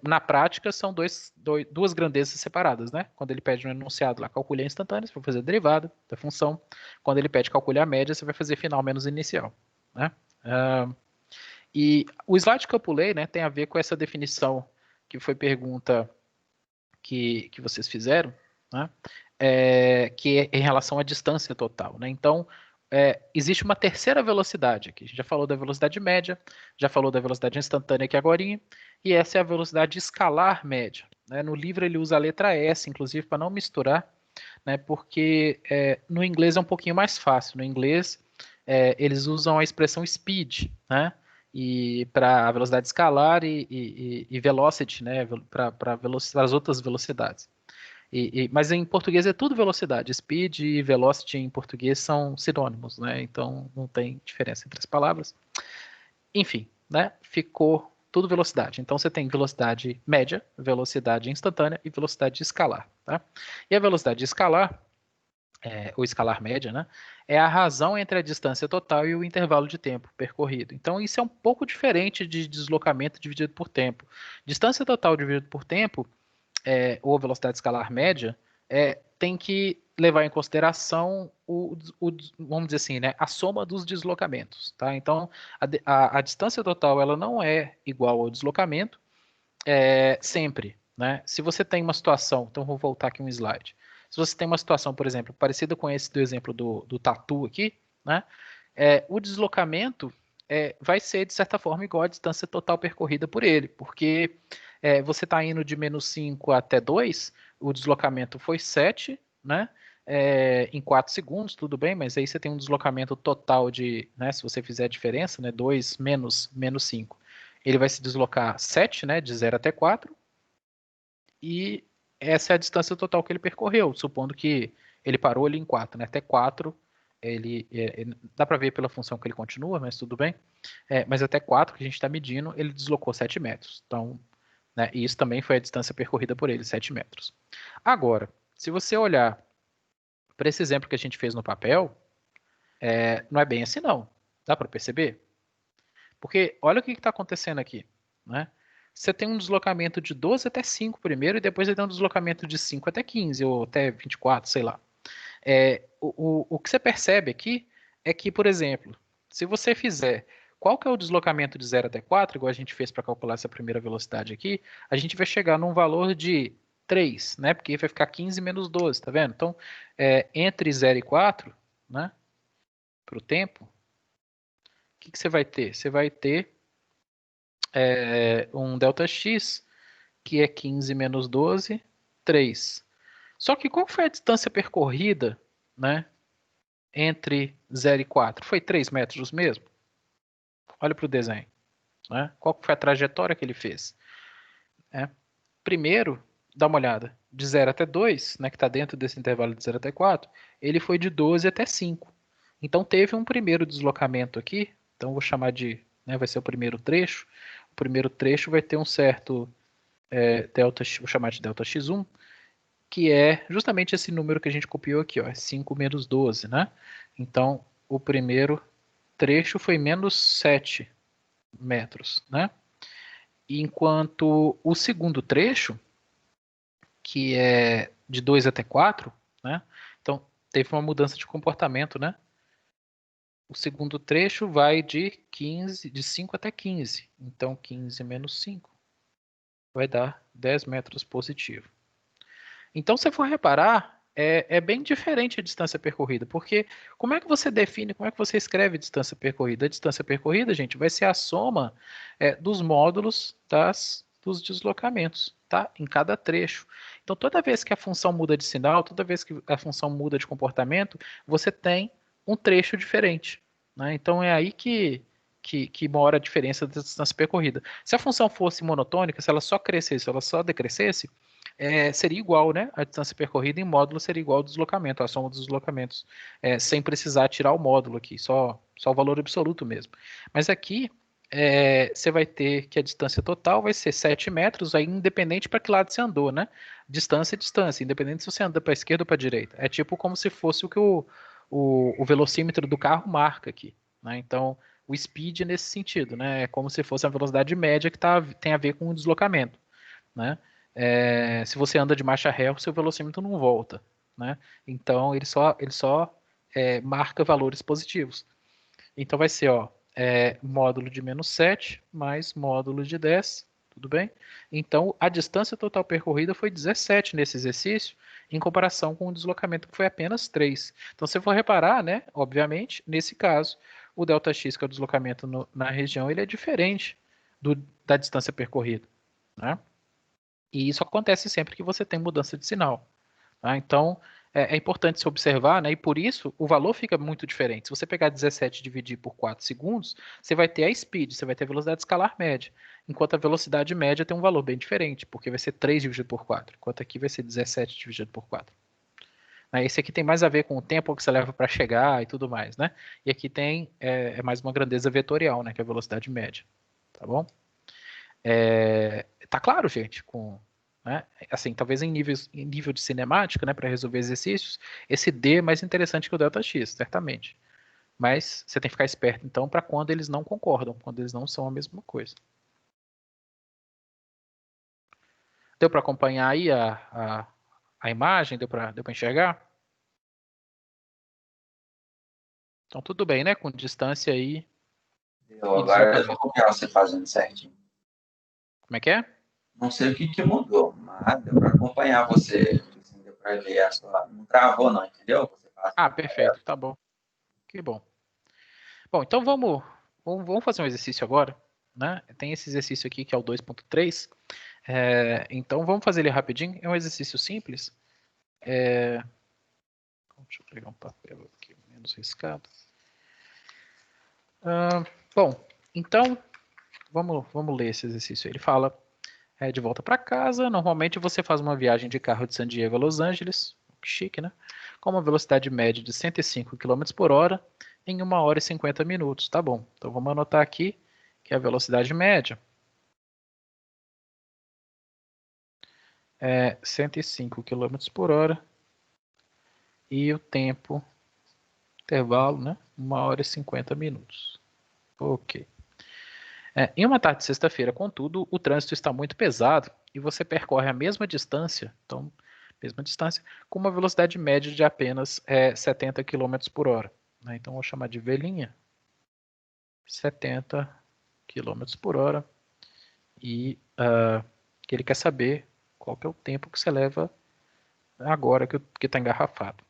na prática, são duas grandezas separadas, né? Quando ele pede no enunciado lá, calcule a instantânea, você vai fazer a derivada da função. Quando ele pede calcule a média, você vai fazer final menos inicial, né? E o slide que eu pulei, né, tem a ver com essa definição que foi pergunta que vocês fizeram, né? Que é em relação à distância total, né? Então, existe uma terceira velocidade aqui. A gente já falou da velocidade média, já falou da velocidade instantânea aqui agorinha, e essa é a velocidade escalar média, né? No livro ele usa a letra S, inclusive, para não misturar, né? Porque no inglês é um pouquinho mais fácil. No inglês, eles usam a expressão speed, né? E para velocidade escalar e velocity, né? Para as outras velocidades. Mas em português é tudo velocidade. Speed e velocity em português são sinônimos, né? Então não tem diferença entre as palavras. Enfim, né? Ficou tudo velocidade. Então você tem velocidade média, velocidade instantânea e velocidade escalar, tá? E a velocidade escalar, ou escalar média, né? É a razão entre a distância total e o intervalo de tempo percorrido. Então isso é um pouco diferente de deslocamento dividido por tempo. Distância total dividido por tempo ou velocidade escalar média, tem que levar em consideração vamos dizer assim, né, a soma dos deslocamentos, tá? Então, a distância total ela não é igual ao deslocamento sempre, né? Se você tem uma situação, então vou voltar aqui um slide. Se você tem uma situação, por exemplo, parecida com esse do exemplo do tatu aqui, né? O deslocamento vai ser, de certa forma, igual à distância total percorrida por ele, porque você está indo de menos 5 até 2, o deslocamento foi 7, né? Em 4 segundos, tudo bem, mas aí você tem um deslocamento total de, né, se você fizer a diferença, né, 2 menos 5. Ele vai se deslocar 7, né, de 0 até 4, e essa é a distância total que ele percorreu, supondo que ele parou ali em 4, né, até 4, dá para ver pela função que ele continua, mas tudo bem, mas até 4 que a gente está medindo, ele deslocou 7 metros, então, né, e isso também foi a distância percorrida por ele, 7 metros. Agora, se você olhar para esse exemplo que a gente fez no papel, não é bem assim não, dá para perceber? Porque olha o que está acontecendo aqui, né? você tem um deslocamento de 12 até 5 primeiro, e depois você tem um deslocamento de 5 até 15, ou até 24, sei lá. O que você percebe aqui é que, por exemplo, se você fizer qual que é o deslocamento de 0 até 4, igual a gente fez para calcular essa primeira velocidade aqui, a gente vai chegar num valor de 3, né? Porque vai ficar 15 menos 12, tá vendo? Então, entre 0 e 4, né? Para o tempo, o que você vai ter? Você vai ter um ΔX, que é 15 menos 12, 3. Só que qual foi a distância percorrida, né? Entre 0 e 4? Foi 3 metros mesmo? Olha para o desenho. Né? Qual foi a trajetória que ele fez? Primeiro, dá uma olhada. De 0 até 2, né, que está dentro desse intervalo de 0 até 4, ele foi de 12 até 5. Então teve um primeiro deslocamento aqui. Então vou chamar de, né, vai ser o primeiro trecho. O primeiro trecho vai ter um certo delta, vou chamar de delta x1, que é justamente esse número que a gente copiou aqui, ó, 5 menos 12, né? Então o primeiro trecho foi menos 7 metros, né? Enquanto o segundo trecho, que é de 2 até 4, né? Então, teve uma mudança de comportamento, né? O segundo trecho vai de 5 até 15. Então, 15 menos 5 vai dar 10 metros positivo. Então, se você for reparar, é bem diferente a distância percorrida, porque como é que você define, como é que você escreve distância percorrida? A distância percorrida, gente, vai ser a soma dos módulos dos deslocamentos, tá? Em cada trecho. Então, toda vez que a função muda de sinal, toda vez que a função muda de comportamento, você tem um trecho diferente, né? Então, é aí que mora a diferença da distância percorrida. Se a função fosse monotônica, se ela só crescesse, se ela só decrescesse, seria igual, né? A distância percorrida em módulo seria igual ao deslocamento, a soma dos deslocamentos, sem precisar tirar o módulo aqui, só o valor absoluto mesmo. Mas aqui, você vai ter que a distância total vai ser 7 metros, aí independente para que lado você andou, né? Distância é distância, independente se você anda para a esquerda ou para a direita. É tipo como se fosse o que o velocímetro do carro marca aqui, né? Então, o speed é nesse sentido, né? É como se fosse a velocidade média que tem a ver com o deslocamento, né? Se você anda de marcha ré, o seu velocímetro não volta, né? Então ele só marca valores positivos. Então vai ser, ó, módulo de menos 7 mais módulo de 10, tudo bem? Então a distância total percorrida foi 17 nesse exercício, em comparação com o deslocamento que foi apenas 3. Então se for reparar, né, obviamente, nesse caso, o ΔX, que é o deslocamento na região, ele é diferente da distância percorrida, né? E isso acontece sempre que você tem mudança de sinal. Tá? Então, é importante se observar, né? E por isso o valor fica muito diferente. Se você pegar 17 e dividir por 4 segundos, você vai ter a speed, você vai ter a velocidade escalar média. Enquanto a velocidade média tem um valor bem diferente, porque vai ser 3 dividido por 4, enquanto aqui vai ser 17 dividido por 4. Esse aqui tem mais a ver com o tempo que você leva para chegar e tudo mais, né? E aqui tem mais uma grandeza vetorial, né? Que é a velocidade média. Tá bom? Tá claro, gente? Né? Assim, talvez em nível de cinemática, né, para resolver exercícios, esse D é mais interessante que o ΔX, certamente. Mas você tem que ficar esperto, então, para quando eles não concordam, quando eles não são a mesma coisa. Deu para acompanhar aí a imagem? Deu para enxergar? Então, tudo bem, né? Com distância aí e Agora eu deslocamento. vou copiar você fazendo certinho. Como é que é? Não sei o que mudou, mas deu para acompanhar você. Assim, deu para ver a sua. Não travou, não, entendeu? Você faz Ah, perfeito, tá bom. Que bom. Bom, então vamos fazer um exercício agora, né? Tem esse exercício aqui que é o 2.3. Então vamos fazer ele rapidinho. É um exercício simples. Deixa eu pegar um papel aqui menos riscado. Bom, então vamos ler esse exercício. Ele fala de volta para casa. Normalmente você faz uma viagem de carro de San Diego a Los Angeles, que chique, né? Com uma velocidade média de 105 km por hora em 1 hora e 50 minutos. Tá bom. Então vamos anotar aqui que a velocidade média é 105 km por hora e o tempo, intervalo, né? 1 hora e 50 minutos. Ok. Em uma tarde de sexta-feira, contudo, o trânsito está muito pesado e você percorre a mesma distância, então, mesma distância, com uma velocidade média de apenas 70 km por hora. Né? Então, vou chamar de velhinha, 70 km por hora, e que ele quer saber qual que é o tempo que você leva agora que está engarrafado.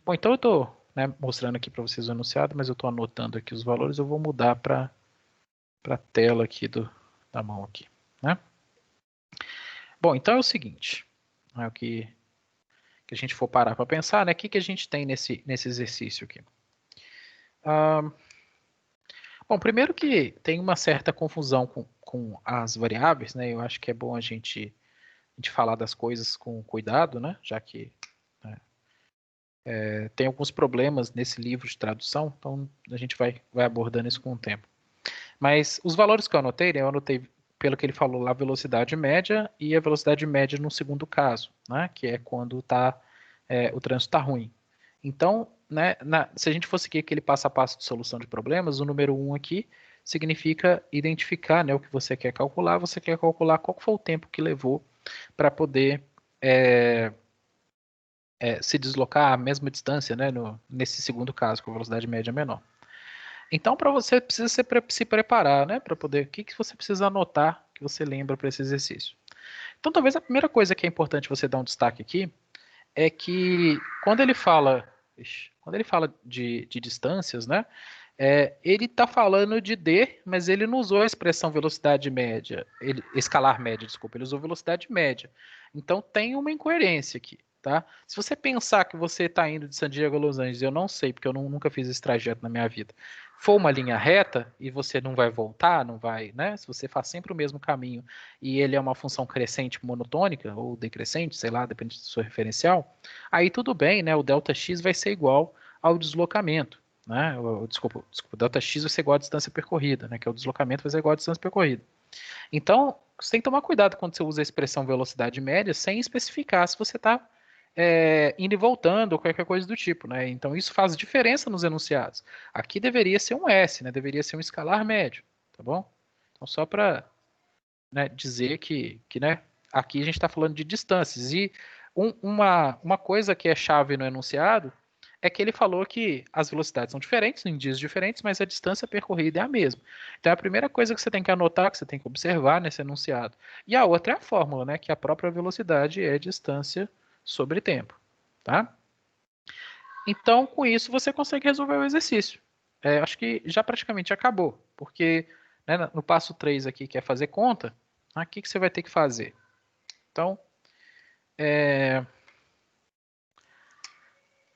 Bom, então eu estou mostrando aqui para vocês o enunciado, mas eu estou anotando aqui os valores, eu vou mudar para a tela aqui da mão aqui, né? Bom, então é o seguinte, o que a gente for parar para pensar, né? O que a gente tem nesse exercício aqui? Bom, primeiro que tem uma certa confusão com as variáveis, né? Eu acho que é bom a gente falar das coisas com cuidado, né? Já que tem alguns problemas nesse livro de tradução, então a gente vai abordando isso com o tempo. Mas os valores que eu anotei, né? Eu anotei pelo que ele falou lá, a velocidade média e a velocidade média no segundo caso, né? Que é quando o trânsito está ruim. Então, né, se a gente for seguir aquele passo a passo de solução de problemas, o número 1 aqui significa identificar, né, o que você quer calcular. Você quer calcular qual foi o tempo que levou para poder se deslocar a mesma distância, né, nesse segundo caso, com a velocidade média menor. Então, para você, precisa se preparar, né, para poder, o que você precisa anotar que você lembra para esse exercício. Então, talvez a primeira coisa que é importante você dar um destaque aqui é que quando ele fala de distâncias, né, ele está falando de D, mas ele não usou a expressão velocidade média, escalar média, desculpa, ele usou velocidade média. Então tem uma incoerência aqui, tá? Se você pensar que você está indo de San Diego a Los Angeles, eu não sei, porque eu nunca fiz esse trajeto na minha vida, for uma linha reta e você não vai voltar, não vai, né? Se você faz sempre o mesmo caminho e ele é uma função crescente monotônica ou decrescente, sei lá, depende do seu referencial, aí tudo bem, né? O delta x vai ser igual ao deslocamento, né? Desculpa, o delta x vai ser igual à distância percorrida, né? Que é o deslocamento vai ser igual à distância percorrida. Então, você tem que tomar cuidado quando você usa a expressão velocidade média sem especificar se você está indo e voltando ou qualquer coisa do tipo, né? Então, isso faz diferença nos enunciados. Aqui deveria ser um S, né? Deveria ser um escalar médio, tá bom? Então, só para dizer que né, aqui a gente está falando de distâncias. E uma coisa que é chave no enunciado é que ele falou que as velocidades são diferentes, em dias diferentes, mas a distância percorrida é a mesma. Então, a primeira coisa que você tem que anotar, que você tem que observar nesse enunciado. E a outra é a fórmula, né, que a própria velocidade é distância sobre tempo. Tá? Então, com isso, você consegue resolver o exercício. Acho que já praticamente acabou, porque né, no passo 3 aqui, que é fazer conta, o que você vai ter que fazer? Então,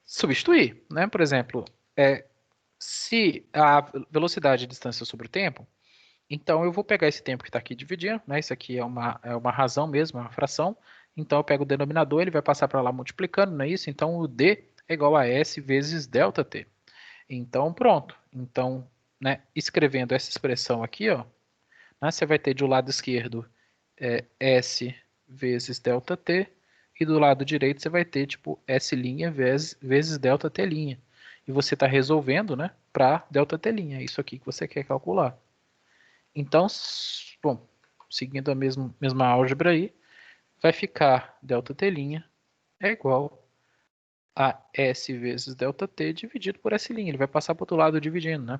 substituir, né? Por exemplo, se a velocidade é distância sobre o tempo, então eu vou pegar esse tempo que está aqui dividindo, né? Isso aqui é uma razão mesmo, é uma fração. Então eu pego o denominador, ele vai passar para lá multiplicando, não é isso? Então o D é igual a S vezes delta T. Então pronto. Então, né, escrevendo essa expressão aqui, ó, né, você vai ter do lado esquerdo S vezes delta T, e do lado direito você vai ter tipo S' vezes delta T'. E você está resolvendo, né, para delta T'. É isso aqui que você quer calcular. Então, bom, seguindo a mesma álgebra aí, vai ficar delta T' é igual a S vezes delta T dividido por S'. Ele vai passar para o outro lado dividindo, né?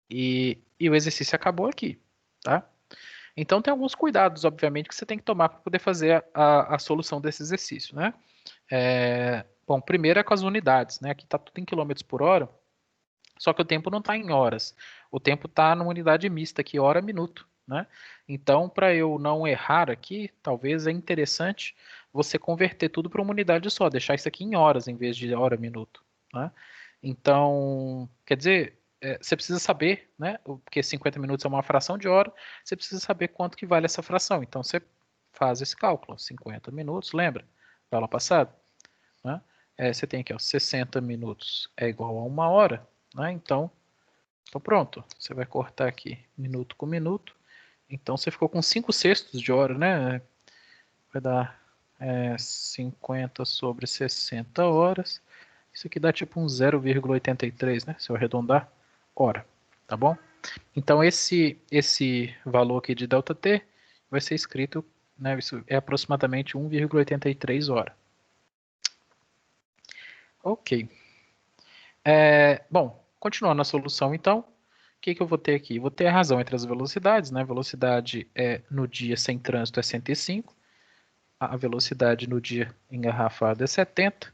E o exercício acabou aqui, tá? Então tem alguns cuidados, obviamente, que você tem que tomar para poder fazer a solução desse exercício, né? Bom, primeiro é com as unidades, né? Aqui está tudo em quilômetros por hora, só que o tempo não está em horas. O tempo está numa unidade mista aqui, hora, minuto, né? Então, para eu não errar aqui, talvez é interessante você converter tudo para uma unidade só, deixar isso aqui em horas em vez de hora, minuto, né? Então, quer dizer, você precisa saber, né? Porque 50 minutos é uma fração de hora, você precisa saber quanto que vale essa fração. Então, você faz esse cálculo, 50 minutos, lembra? Da aula passada, né? Você tem aqui, ó, 60 minutos é igual a 1 hora, né? Então pronto, você vai cortar aqui minuto com minuto. Então você ficou com 5/6 de hora, né? Vai dar 50 sobre 60 horas. Isso aqui dá tipo um 0,83, né? Se eu arredondar, hora, tá bom? Então, esse valor aqui de ΔT vai ser escrito, né, isso é aproximadamente 1,83 horas. Ok. Bom, continuando a solução, então, o que eu vou ter aqui? Vou ter a razão entre as velocidades, né? Velocidade no dia sem trânsito é 105, a velocidade no dia engarrafado é 70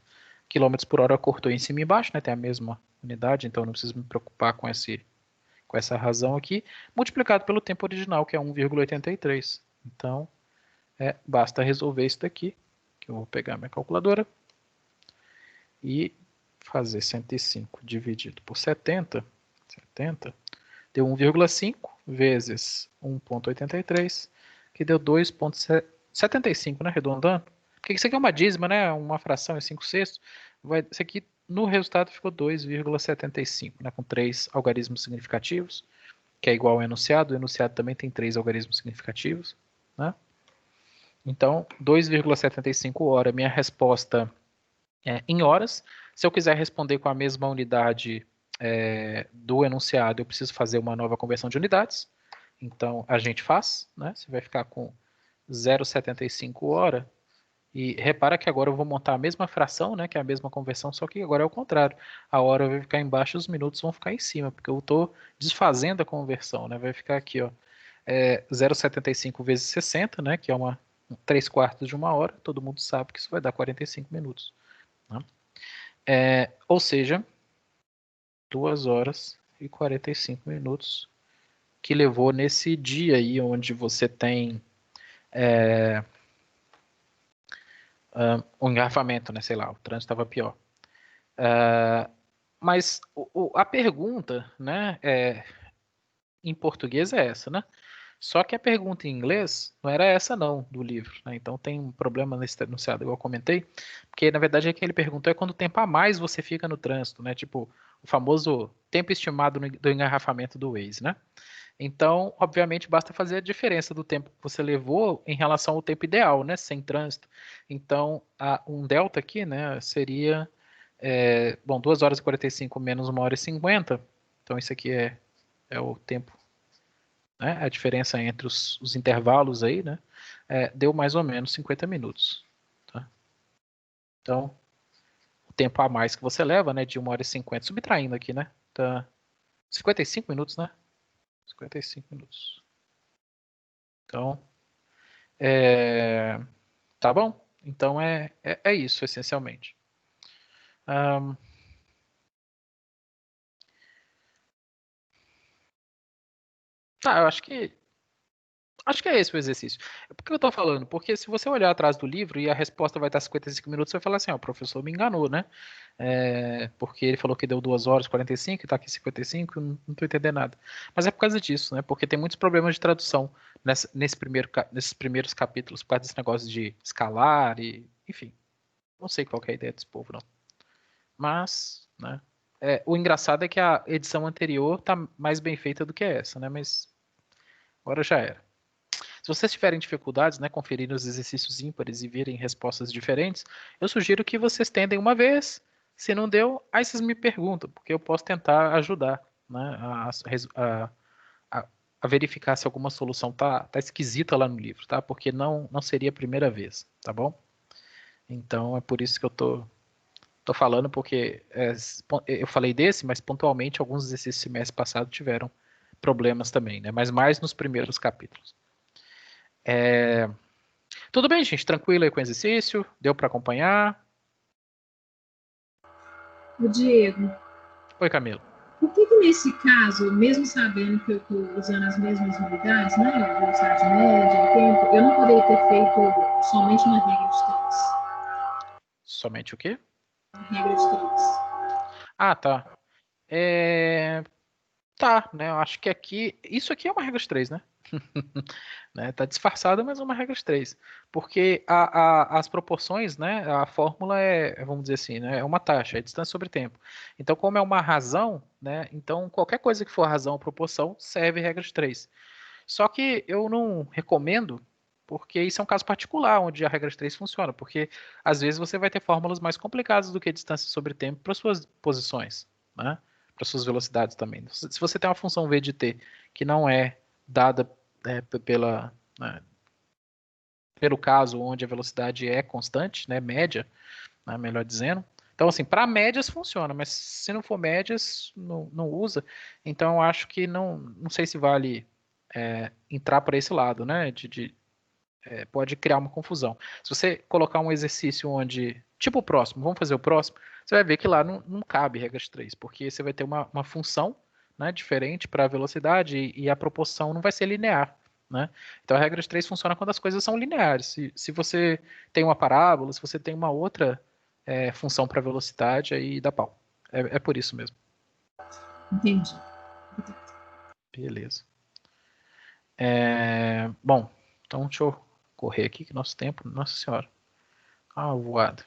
km por hora, cortou em cima e embaixo, né? Tem a mesma unidade, então não preciso me preocupar com essa razão aqui, multiplicado pelo tempo original, que é 1,83. Então, basta resolver isso daqui, que eu vou pegar minha calculadora e fazer 105 dividido por 70 deu 1,5 vezes 1,83, que deu 2,75, né, arredondando. Porque isso aqui é uma dízima, né, uma fração é 5/6. Isso aqui, no resultado, ficou 2,75, né, com 3 algarismos significativos, que é igual ao enunciado. O enunciado também tem 3 algarismos significativos, né? Então, 2,75 horas, minha resposta em horas. Se eu quiser responder com a mesma unidade do enunciado, eu preciso fazer uma nova conversão de unidades. Então, a gente faz, né? Você vai ficar com 0,75 horas. E repara que agora eu vou montar a mesma fração, né? Que é a mesma conversão, só que agora é o contrário. A hora vai ficar embaixo e os minutos vão ficar em cima, porque eu estou desfazendo a conversão, né? Vai ficar aqui, ó, 0,75 vezes 60, né? Que é 3/4 de uma hora. Todo mundo sabe que isso vai dar 45 minutos. Né? Ou seja, 2 horas e 45 minutos que levou nesse dia aí onde você tem um engarrafamento, né? Sei lá, o trânsito estava pior. Mas a pergunta, né, em português é essa, né? Só que a pergunta em inglês não era essa não, do livro, né? Então tem um problema nesse enunciado, igual eu comentei, porque na verdade o que ele perguntou é quanto tempo a mais você fica no trânsito, né? Tipo, o famoso tempo estimado do engarrafamento do Waze, né? Então, obviamente, basta fazer a diferença do tempo que você levou em relação ao tempo ideal, né? Sem trânsito. Então, um delta aqui, né, seria, 2 horas e 45 menos 1 hora e 50. Então, isso aqui é o tempo, né? A diferença entre os intervalos aí, né? Deu mais ou menos 50 minutos. Tá? Então, o tempo a mais que você leva, né? De 1 hora e 50, subtraindo aqui, né? Tá 55 minutos, né? 55 minutos. Então, tá bom? Então, é isso, essencialmente. Tá, eu acho que é esse o exercício. Por que eu tô falando? Porque se você olhar atrás do livro e a resposta vai estar 55 minutos, você vai falar assim, ó, o professor me enganou, né? Porque ele falou que deu 2 horas e 45 e tá aqui 55, não tô entendendo nada. Mas é por causa disso, né? Porque tem muitos problemas de tradução nesses primeiros capítulos, por causa desse negócio de escalar e, enfim. Não sei qual que é a ideia desse povo, não. Mas, né? O engraçado é que a edição anterior tá mais bem feita do que essa, né? Mas agora já era. Se vocês tiverem dificuldades, né, conferindo os exercícios ímpares e virem respostas diferentes, eu sugiro que vocês tentem uma vez. Se não deu, aí vocês me perguntam, porque eu posso tentar ajudar, né, a verificar se alguma solução tá esquisita lá no livro, tá? Porque não seria a primeira vez, tá bom? Então é por isso que eu tô falando, porque eu falei desse, mas pontualmente alguns exercícios semestre passado tiveram problemas também, né? Mas mais nos primeiros capítulos. Tudo bem, gente? Tranquilo aí com o exercício? Deu para acompanhar? O Diego, Oi, Camilo. por que nesse caso, mesmo sabendo que eu estou usando as mesmas unidades, né, velocidade média, tempo, eu não poderia ter feito somente uma regra de 3? Somente o quê? Regra de 3. Ah, tá. Tá, né? Eu acho que aqui. Isso aqui é uma regra de 3, né? Né? Tá disfarçada, mas é uma regra de 3. Porque as proporções, né? A fórmula vamos dizer assim, né? É uma taxa, é distância sobre tempo. Então, como é uma razão, né? Então, qualquer coisa que for razão ou proporção serve regra de 3. Só que eu não recomendo, porque isso é um caso particular onde a regra de 3 funciona. Porque às vezes você vai ter fórmulas mais complicadas do que distância sobre tempo para suas posições, né? suas velocidades também. Se você tem uma função v de t que não é dada né, pelo caso onde a velocidade é constante, né, média, né, melhor dizendo. Então, assim, para médias funciona, mas se não for médias, não usa. Então, eu acho que não sei se vale entrar para esse lado, né, pode criar uma confusão. Se você colocar um exercício onde, tipo o próximo, vamos fazer o próximo, você vai ver que lá não cabe regra de 3, porque você vai ter uma função, né, diferente para a velocidade e a proporção não vai ser linear. Né? Então a regra de 3 funciona quando as coisas são lineares. Se você tem uma parábola, se você tem uma outra função para velocidade, aí dá pau. É por isso mesmo. Entendi. Beleza. Bom, então deixa eu correr aqui, que nosso tempo, nossa senhora. Voado.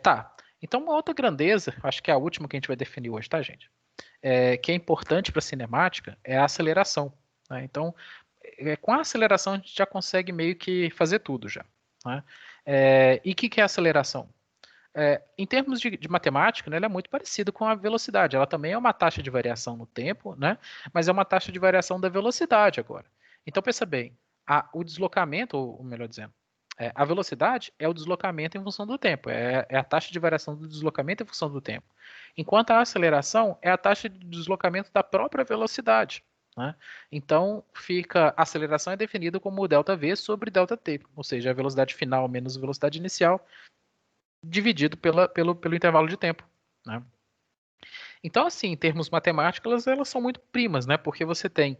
Tá. Então, uma outra grandeza, acho que é a última que a gente vai definir hoje, tá, gente? Que é importante para a cinemática é a aceleração. Né? Então, com a aceleração a gente já consegue meio que fazer tudo já. Né? E o que é a aceleração? Em termos de matemática, né, ela é muito parecida com a velocidade. Ela também é uma taxa de variação no tempo, né, mas é uma taxa de variação da velocidade agora. Então, pensa bem, o deslocamento, ou melhor dizendo, a velocidade é o deslocamento em função do tempo, é a taxa de variação do deslocamento em função do tempo. Enquanto a aceleração é a taxa de deslocamento da própria velocidade. Né? Então, a aceleração é definida como ΔV sobre ΔT, ou seja, a velocidade final menos a velocidade inicial, dividido pelo intervalo de tempo. Né? Então, assim, em termos matemáticos, elas são muito primas, né? Porque você tem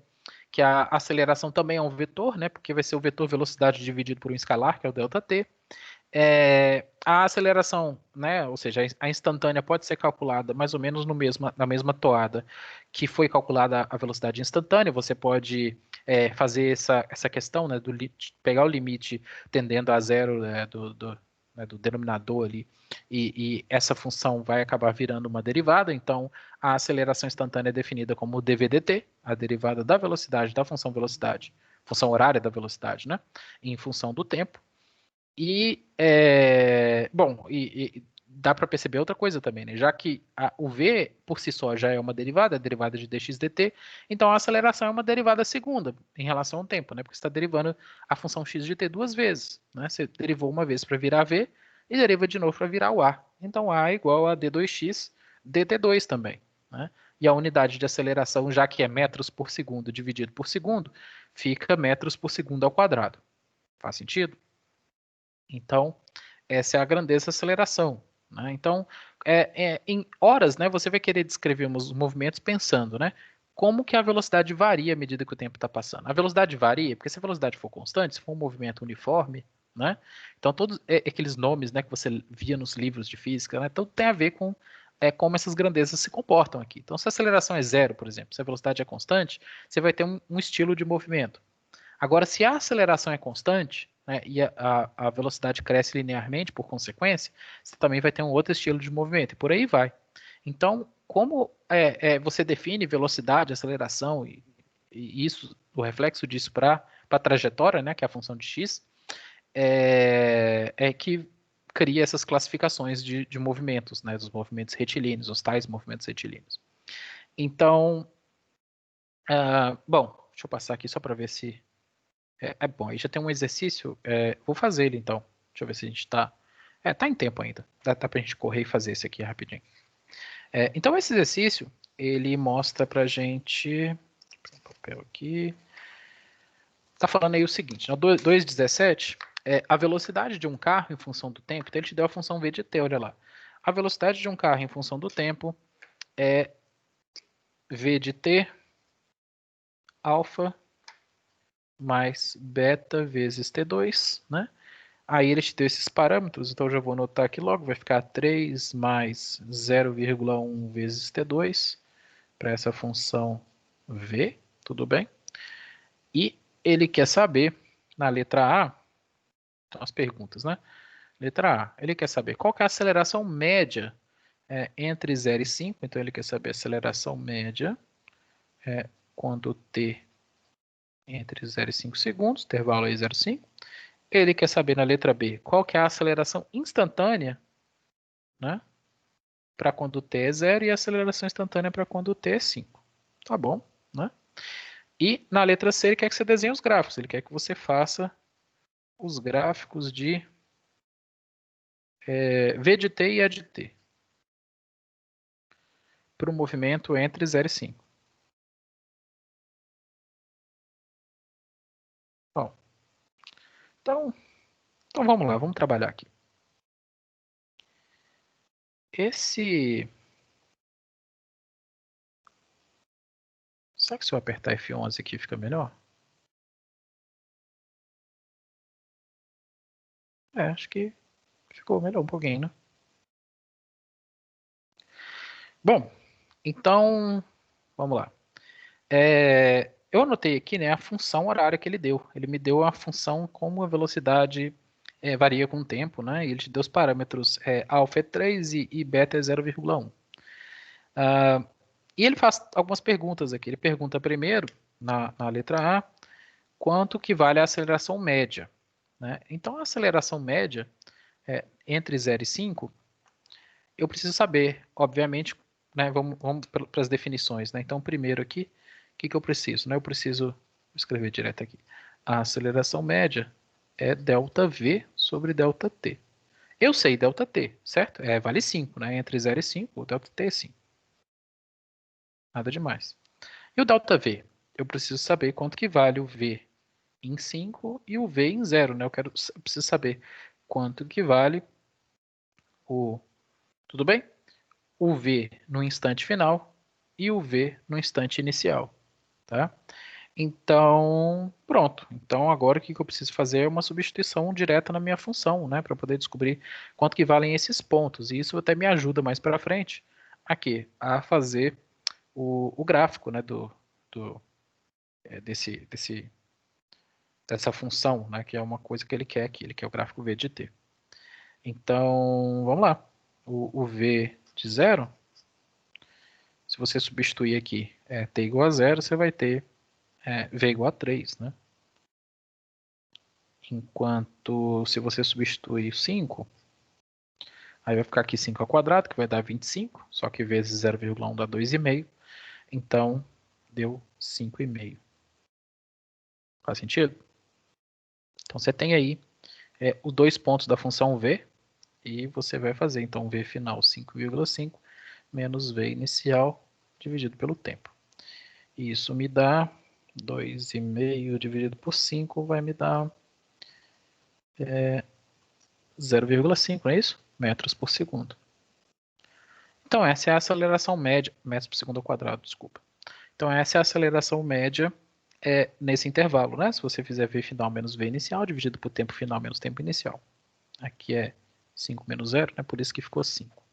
que a aceleração também é um vetor, né? Porque vai ser o vetor velocidade dividido por um escalar, que é o ΔT. A aceleração, né? Ou seja, a instantânea pode ser calculada mais ou menos na mesma toada que foi calculada a velocidade instantânea. Você pode fazer essa questão, né? Pegar o limite tendendo a zero, né, do denominador ali, e essa função vai acabar virando uma derivada. Então, a aceleração instantânea é definida como dvdt, a derivada da velocidade da função velocidade, função horária da velocidade, né? Em função do tempo. E, bom, dá para perceber outra coisa também, né? Já que o v por si só já é uma derivada, a derivada de dx dt, então a aceleração é uma derivada segunda em relação ao tempo, né? Porque você está derivando a função x de t duas vezes, né? Você derivou uma vez para virar v e deriva de novo para virar o a. Então a é igual a d2x dt2 também, né? E a unidade de aceleração, já que é metros por segundo dividido por segundo, fica metros por segundo ao quadrado. Faz sentido? Então, essa é a grandeza da aceleração. Né? Então, em horas, né, você vai querer descrever os movimentos pensando, né, como que a velocidade varia à medida que o tempo está passando. A velocidade varia, porque se a velocidade for constante, se for um movimento uniforme, né, então todos aqueles nomes, né, que você via nos livros de física, né, tudo tem a ver com como essas grandezas se comportam aqui. Então, se a aceleração é zero, por exemplo, se a velocidade é constante, você vai ter um estilo de movimento. Agora, se a aceleração é constante, né, e a velocidade cresce linearmente por consequência, você também vai ter um outro estilo de movimento, e por aí vai. Então, como você define velocidade, aceleração, e isso, o reflexo disso para a trajetória, né, que é a função de x, que cria essas classificações de movimentos, né, dos movimentos retilíneos, os tais movimentos retilíneos. Então, bom, deixa eu passar aqui só para ver se bom, aí já tem um exercício, vou fazer ele então. Deixa eu ver se a gente está. Tá em tempo ainda. Dá para a gente correr e fazer esse aqui rapidinho. Então, esse exercício, ele mostra para a gente. Papel aqui. Está falando aí o seguinte: no 2,17, a velocidade de um carro em função do tempo, então ele te deu a função v de t, olha lá. A velocidade de um carro em função do tempo é v de t alfa mais beta vezes T2, né? Aí ele te deu esses parâmetros, então eu já vou anotar aqui logo, vai ficar 3 mais 0,1 vezes T2 para essa função V, tudo bem? E ele quer saber, na letra A, então as perguntas, né? Letra A, ele quer saber qual que é a aceleração média entre 0 e 5, então ele quer saber a aceleração média quando T entre 0 e 5 segundos, intervalo aí 0 e 5. Ele quer saber na letra B qual que é a aceleração instantânea, né? para quando o t é 0 e a aceleração instantânea para quando o t é 5. Tá bom, né? E na letra C ele quer que você desenhe os gráficos, ele quer que você faça os gráficos de V de t e E de t para o movimento entre 0 e 5. Bom, então vamos lá, vamos trabalhar aqui. Será que se eu apertar F11 aqui fica melhor? Acho que ficou melhor um pouquinho, né? Bom, então, vamos lá. Eu anotei aqui, né, a função horária que ele deu. Ele me deu a função como a velocidade varia com o tempo, né? E ele te deu os parâmetros alfa é 3 e beta é 0,1. E ele faz algumas perguntas aqui. Ele pergunta primeiro, na letra A, quanto que vale a aceleração média, né? Então, a aceleração média entre 0 e 5, eu preciso saber, obviamente, né, vamos para as definições, né? Então, primeiro aqui, o que eu preciso? Né? Eu preciso escrever direto aqui. A aceleração média é ΔV sobre ΔT. Eu sei ΔT, certo? Vale 5, né? Entre 0 e 5, o ΔT é 5. Nada demais. E o ΔV? Eu preciso saber quanto que vale o V em 5 e o V em 0, né? Eu preciso saber quanto que vale o... Tudo bem? O V no instante final e o V no instante inicial, tá? Então, pronto. Então, agora o que eu preciso fazer é uma substituição direta na minha função, né? Para poder descobrir quanto que valem esses pontos. E isso até me ajuda mais para frente aqui a fazer o gráfico, né? Dessa função, né? Que é uma coisa que ele quer aqui. Ele quer o gráfico V de t. Então, vamos lá. O V de 0, se você substituir aqui t igual a 0, você vai ter V igual a 3, né? Enquanto se você substituir 5, aí vai ficar aqui 5 ao quadrado, que vai dar 25, só que vezes 0,1 dá 2,5. Então, deu 5,5. Faz sentido? Então, você tem aí os dois pontos da função V, e você vai fazer, então, V final 5,5 menos V inicial dividido pelo tempo. E isso me dá 2,5 dividido por 5 vai me dar 0,5, não é isso? Metros por segundo. Então, essa é a aceleração média, metros por segundo ao quadrado, desculpa. Então, essa é a aceleração média nesse intervalo, né? Se você fizer V final menos V inicial, dividido por tempo final menos tempo inicial. Aqui é 5 menos 0, né? Por isso que ficou 5.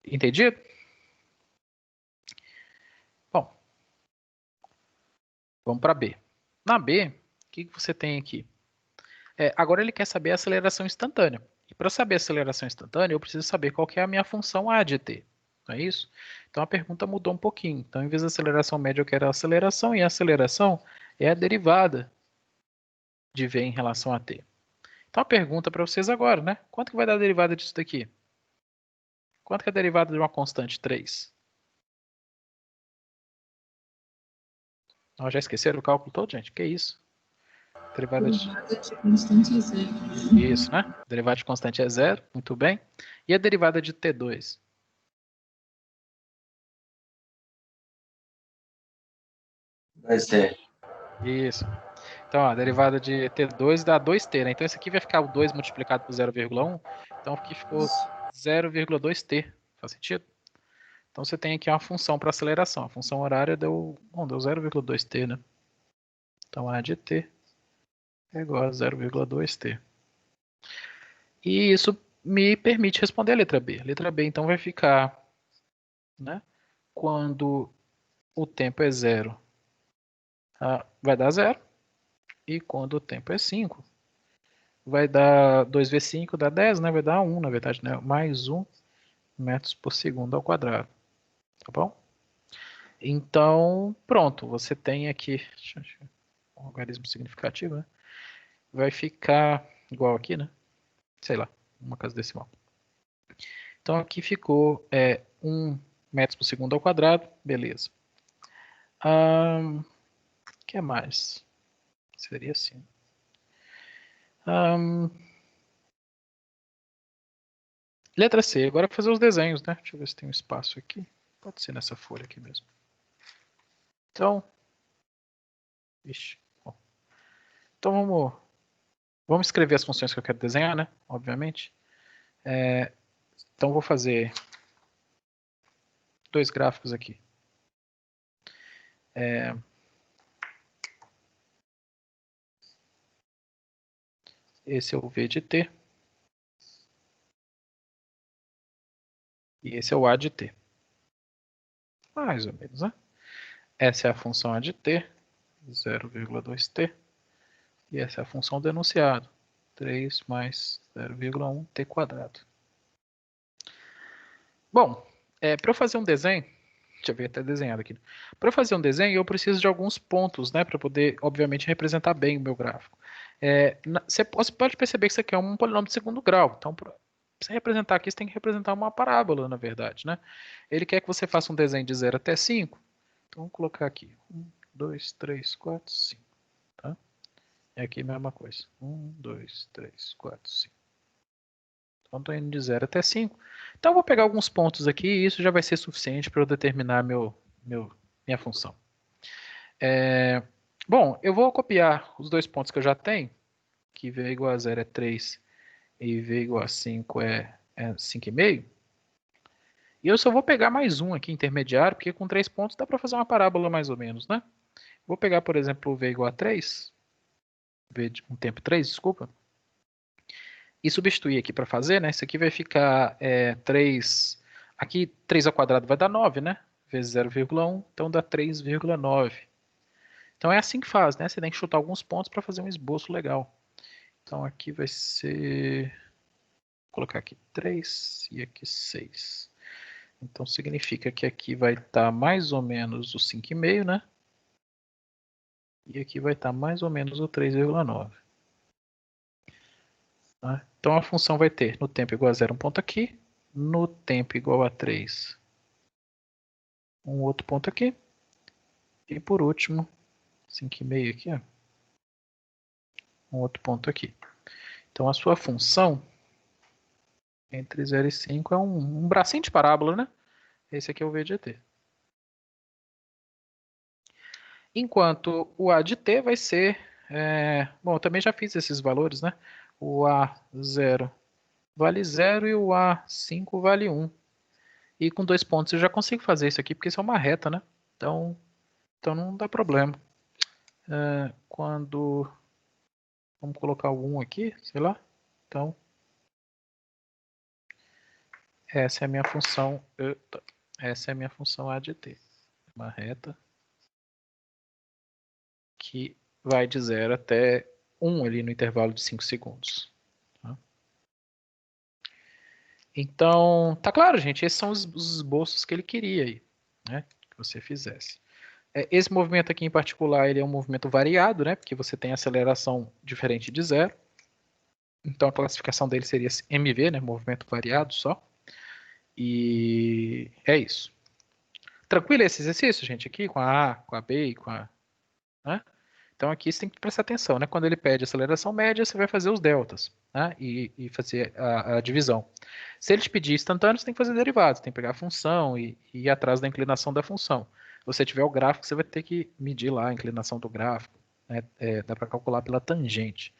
Entendido? Bom, vamos para B. Na B, o que você tem aqui? Agora ele quer saber a aceleração instantânea. E para saber a aceleração instantânea, eu preciso saber qual que é a minha função A de t. Não é isso? Então a pergunta mudou um pouquinho. Então, em vez da aceleração média, eu quero a aceleração, e a aceleração é a derivada de v em relação a t. Então a pergunta para vocês agora, né? Quanto que vai dar a derivada disso daqui? Quanto que é a derivada de uma constante 3? Já esqueceram o cálculo todo, gente? Que isso? Derivada de constante é 0. Isso, né? Derivada de constante é 0, muito bem. E a derivada de t2? Vai ser. Isso. Então, a derivada de t2 dá 2t, né? Então, esse aqui vai ficar o 2 multiplicado por 0,1. Então, aqui ficou 0,2t. Faz sentido? Então, você tem aqui uma função para aceleração. A função horária deu 0,2t, né? Então, A de t é igual a 0,2t. E isso me permite responder a letra B. A letra B, então, vai ficar, né? Quando o tempo é 0, vai dar 0. E quando o tempo é 5, vai dar 2 vezes 5, dá 10, né? Vai dar 1, na verdade, né? Mais 1 metros por segundo ao quadrado. Tá bom? Então, pronto. Você tem aqui um logaritmo significativo, né? Vai ficar igual aqui, né? Sei lá, uma casa decimal. Então aqui ficou 1 metros por segundo ao quadrado, beleza. O que mais? Seria assim. Letra C, agora fazer os desenhos, né? Deixa eu ver se tem um espaço aqui. Pode ser nessa folha aqui mesmo. Então, bom. Então vamos escrever as funções que eu quero desenhar, né? Obviamente. Então vou fazer 2 gráficos aqui. Esse é o V de t. E esse é o A de t. Mais ou menos, né? Essa é a função A de t, 0,2t. E essa é a função do enunciado, 3 mais 0,1t quadrado. Bom, para eu fazer um desenho, deixa eu ver até desenhado aqui. Para eu fazer um desenho, eu preciso de alguns pontos, né, para poder, obviamente, representar bem o meu gráfico. Você pode perceber que isso aqui é um polinômio de segundo grau. Então, para você representar aqui, você tem que representar uma parábola, na verdade, né? Ele quer que você faça um desenho de 0 até 5. Então, vamos colocar aqui 1, 2, 3, 4, 5. Tá? E aqui a mesma coisa. 1, 2, 3, 4, 5. Então, estou indo de 0 até 5. Então, eu vou pegar alguns pontos aqui e isso já vai ser suficiente para eu determinar minha função. Bom, eu vou copiar os 2 pontos que eu já tenho, que V igual a 0 é 3 e V igual a 5 é 5,5. E eu só vou pegar mais um aqui, intermediário, porque com 3 pontos dá para fazer uma parábola mais ou menos, né? Vou pegar, por exemplo, o V igual a 3, V de um tempo 3, desculpa, e substituir aqui para fazer, né? Isso aqui vai ficar 3, aqui 3 ao quadrado vai dar 9, né? Vezes 0,1, então dá 3,9. Então é assim que faz, né? Você tem que chutar alguns pontos para fazer um esboço legal. Então aqui vai ser, vou colocar aqui 3 e aqui 6. Então significa que aqui vai estar mais ou menos o 5,5, né? E aqui vai estar mais ou menos o 3,9. Tá? Então a função vai ter no tempo igual a 0 um ponto aqui, no tempo igual a 3 um outro ponto aqui, e por último 5,5 aqui, ó, um outro ponto aqui. Então a sua função entre 0 e 5 é um bracinho de parábola, né? Esse aqui é o V de t. Enquanto o A de t vai ser... bom, eu também já fiz esses valores, né? O A0 vale 0 e o A5 vale 1. E com 2 pontos eu já consigo fazer isso aqui, porque isso é uma reta, né? Então não dá problema. Quando... Vamos colocar o 1 aqui, sei lá. Então, essa é a minha função... Essa é a minha função A de t. Uma reta que vai de 0 até 1 ali no intervalo de 5 segundos. Tá? Então, tá claro, gente, esses são os esboços que ele queria aí, né, que você fizesse. Esse movimento aqui em particular, ele é um movimento variado, né, porque você tem aceleração diferente de 0. Então a classificação dele seria MV, né, movimento variado só. E é isso. Tranquilo esse exercício, gente, aqui com a A, com a B e com a... né? Então aqui você tem que prestar atenção, né? Quando ele pede aceleração média, você vai fazer os deltas, né? E fazer a divisão. Se ele te pedir instantâneo, você tem que fazer derivados, tem que pegar a função e ir atrás da inclinação da função. Se você tiver o gráfico, você vai ter que medir lá a inclinação do gráfico, né? Dá para calcular pela tangente.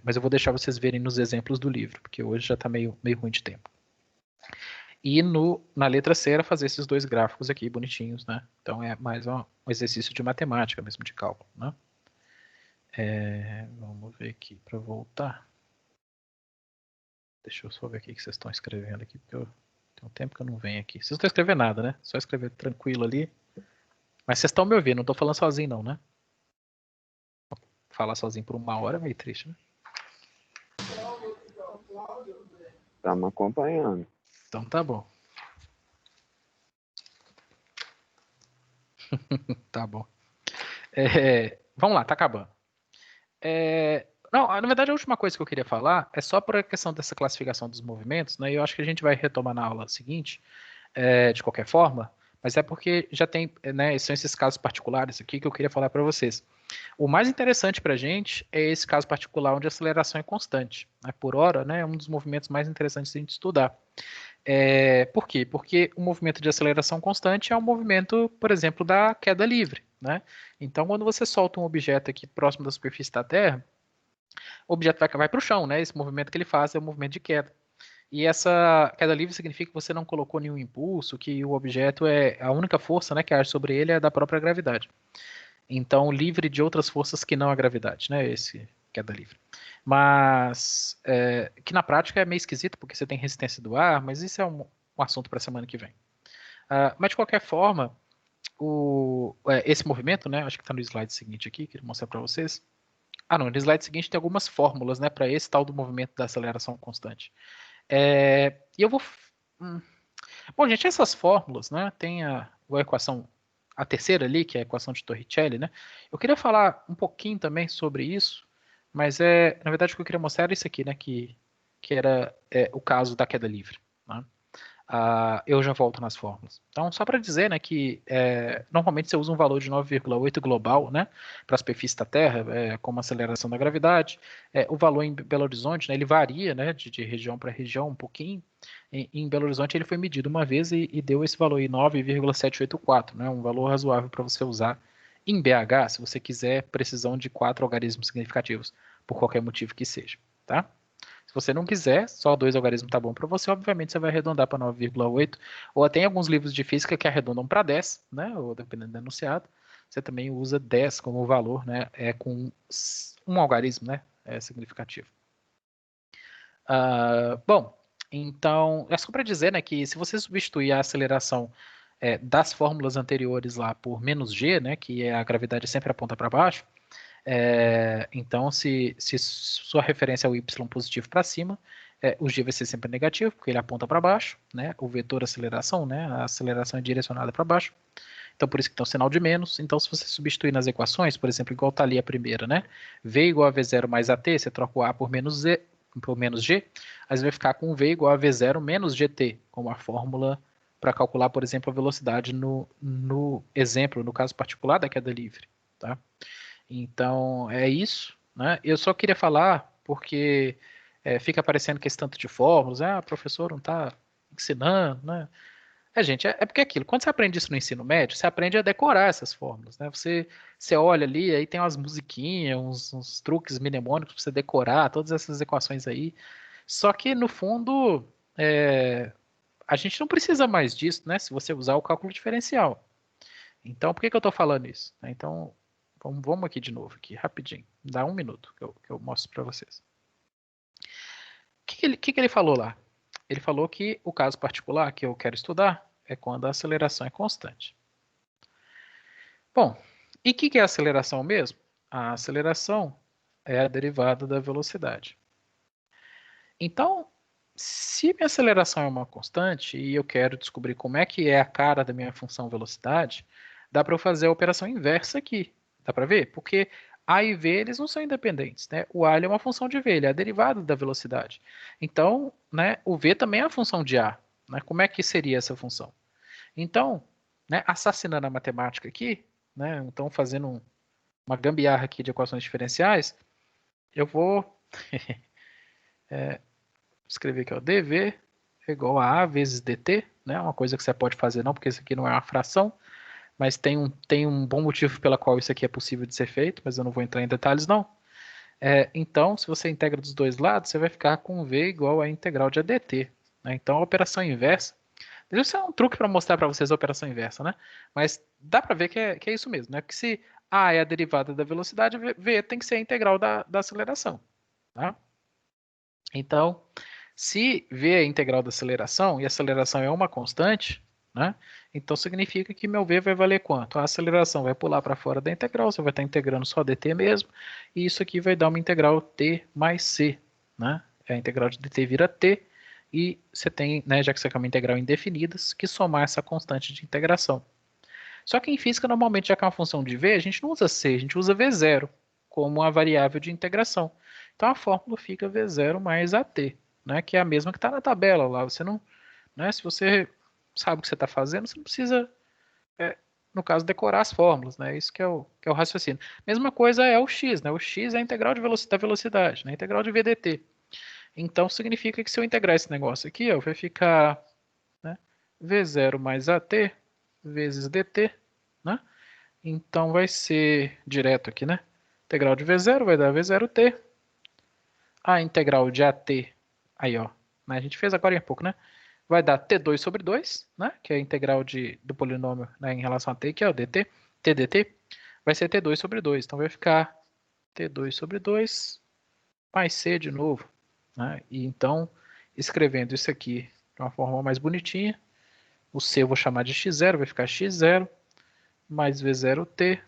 Mas eu vou deixar vocês verem nos exemplos do livro, porque hoje já está meio ruim de tempo. E na letra C era fazer esses 2 gráficos aqui bonitinhos, né? Então é mais um exercício de matemática mesmo, de cálculo, né? Vamos ver aqui para voltar. Deixa eu só ver o que vocês estão escrevendo aqui, porque tem um tempo que eu não venho aqui. Vocês não estão escrevendo nada, né? Só escrever tranquilo ali. Mas vocês estão me ouvindo, não estou falando sozinho não, né? Falar sozinho por 1 hora é meio triste, né? Estamos acompanhando. Então tá bom. Tá bom. Vamos lá, tá acabando. Não, na verdade, a última coisa que eu queria falar é só por a questão dessa classificação dos movimentos, né? E eu acho que a gente vai retomar na aula seguinte, de qualquer forma, mas é porque já tem, né, são esses casos particulares aqui que eu queria falar para vocês. O mais interessante para a gente é esse caso particular onde a aceleração é constante, né? Por hora, né, é um dos movimentos mais interessantes de a gente estudar. Por quê? Porque o movimento de aceleração constante é um movimento, por exemplo, da queda livre, né? Então, quando você solta um objeto aqui próximo da superfície da Terra, o objeto vai para o chão, né? Esse movimento que ele faz é o movimento de queda. E essa queda livre significa que você não colocou nenhum impulso, que o objeto é a única força, né, que age sobre ele é da própria gravidade. Então, livre de outras forças que não a gravidade, né? Esse queda livre. Mas, que na prática é meio esquisito, porque você tem resistência do ar, mas isso é um assunto para a semana que vem. Mas, de qualquer forma, esse movimento, né? Acho que está no slide seguinte aqui, queria mostrar para vocês. Não, no slide seguinte tem algumas fórmulas, né, para esse tal do movimento da aceleração constante. E eu vou... Bom, gente, essas fórmulas, né, tem a equação, a terceira ali, que é a equação de Torricelli, né? Eu queria falar um pouquinho também sobre isso, mas na verdade o que eu queria mostrar era isso aqui, né, que era o caso da queda livre, né? Eu já volto nas fórmulas. Então, só para dizer, né, que normalmente você usa um valor de 9,8 global, né, para a superfície da Terra, como aceleração da gravidade. O valor em Belo Horizonte, né, ele varia, né, de região para região um pouquinho. Em Belo Horizonte ele foi medido uma vez e deu esse valor aí, 9,784, né, um valor razoável para você usar em BH, se você quiser precisão de 4 algarismos significativos, por qualquer motivo que seja, tá? Se você não quiser, só 2 algarismos tá bom para você, obviamente você vai arredondar para 9,8, ou até em alguns livros de física que arredondam para 10, né, ou dependendo do enunciado, você também usa 10 como valor, né, com um algarismo, né, significativo. Bom, então, é só para dizer, né, que se você substituir a aceleração das fórmulas anteriores lá por menos g, né, que é a gravidade sempre aponta para baixo, então, se sua referência é o y positivo para cima, o g vai ser sempre negativo, porque ele aponta para baixo, né? O vetor aceleração, né? A aceleração é direcionada para baixo. Então, por isso que tem um sinal de menos. Então, se você substituir nas equações, por exemplo, igual está ali a primeira, né? V igual a V0 mais AT, você troca o A por menos G, aí você vai ficar com V igual a V0 menos GT, como a fórmula para calcular, por exemplo, a velocidade no exemplo, no caso particular da queda livre, tá? Então, é isso, né? Eu só queria falar porque fica aparecendo que esse tanto de fórmulas, o professor não está ensinando, né? Gente, é porque é aquilo, quando você aprende isso no ensino médio, você aprende a decorar essas fórmulas, né? Você olha ali, aí tem umas musiquinhas, uns truques mnemônicos para você decorar todas essas equações aí. Só que, no fundo, a gente não precisa mais disso, né? Se você usar o cálculo diferencial. Então, por que eu estou falando isso? Então, vamos aqui de novo, aqui, rapidinho. Dá 1 minuto que eu mostro para vocês. O que ele falou lá? Ele falou que o caso particular que eu quero estudar é quando a aceleração é constante. Bom, e o que é aceleração mesmo? A aceleração é a derivada da velocidade. Então, se minha aceleração é uma constante e eu quero descobrir como é que é a cara da minha função velocidade, dá para eu fazer a operação inversa aqui. Dá para ver? Porque A e V eles não são independentes, né? O A ele é uma função de V, ele é a derivada da velocidade. Então, né, o V também é a função de A. Né? Como é que seria essa função? Então, né, assassinando a matemática aqui, né, então fazendo uma gambiarra aqui de equações diferenciais, eu vou escrever aqui, ó, dv é igual a A vezes dt, né, uma coisa que você pode fazer não, porque isso aqui não é uma fração, mas tem um bom motivo pela qual isso aqui é possível de ser feito, mas eu não vou entrar em detalhes não. Então, se você integra dos dois lados, você vai ficar com V igual a integral de ADT. Né? Então, a operação inversa, isso é um truque para mostrar para vocês a operação inversa, né? Mas dá para ver que é isso mesmo, né? Porque se A é a derivada da velocidade, V tem que ser a integral da aceleração. Tá? Então, se V é a integral da aceleração, e a aceleração é uma constante, né? Então significa que meu V vai valer quanto? A aceleração vai pular para fora da integral, você vai estar integrando só dt mesmo, e isso aqui vai dar uma integral t mais c, né? A integral de dt vira t, e você tem, né, já que isso aqui é uma integral indefinida, que somar essa constante de integração. Só que em física, normalmente, já que é uma função de v, a gente não usa c, a gente usa v0, como a variável de integração. Então a fórmula fica V0 mais AT, né, que é a mesma que está na tabela lá. Você não, né, se você sabe o que você está fazendo, você não precisa, no caso, decorar as fórmulas, né? Isso que é o raciocínio. Mesma coisa é o x, né? O x é a integral da velocidade, né? A integral de VDT. Então significa que se eu integrar esse negócio aqui, ó, vai ficar, né, V0 mais AT vezes dt, né? Então vai ser direto aqui, né? Integral de V0 vai dar V0t. A integral de AT, aí ó, né? A gente fez agora em pouco, né? Vai dar T2 sobre 2, né? Que é a integral do polinômio, né, em relação a T, que é o dt. TDT vai ser T2 sobre 2. Então vai ficar T2 sobre 2 mais C de novo, né? E então, escrevendo isso aqui de uma forma mais bonitinha, o C eu vou chamar de x0, vai ficar x0 mais V0t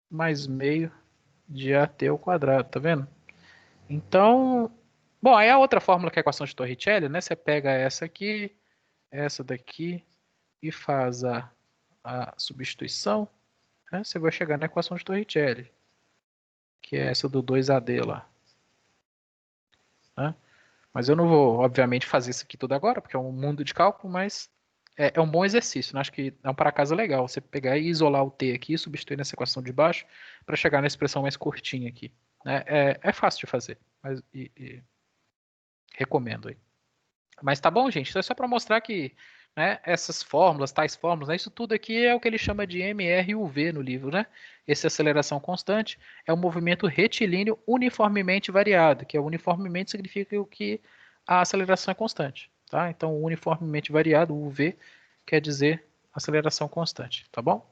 mais meio de AT ao quadrado, tá vendo? Então, bom, aí a outra fórmula que é a equação de Torricelli, né? Você pega essa aqui, essa daqui e faz a substituição, né? Você vai chegar na equação de Torricelli, que é essa do 2AD lá, né? Mas eu não vou, obviamente, fazer isso aqui tudo agora, porque é um mundo de cálculo, mas é um bom exercício, né? Acho que é um para-casa legal você pegar e isolar o t aqui, substituir nessa equação de baixo, para chegar na expressão mais curtinha aqui, né? É fácil de fazer, mas recomendo aí. Mas tá bom, gente, então é só para mostrar que, né, essas fórmulas, tais fórmulas, né, isso tudo aqui é o que ele chama de MRUV no livro, né? Essa aceleração constante é um movimento retilíneo uniformemente variado, que é uniformemente significa que a aceleração é constante, tá? Então, uniformemente variado, UV, quer dizer aceleração constante, tá bom?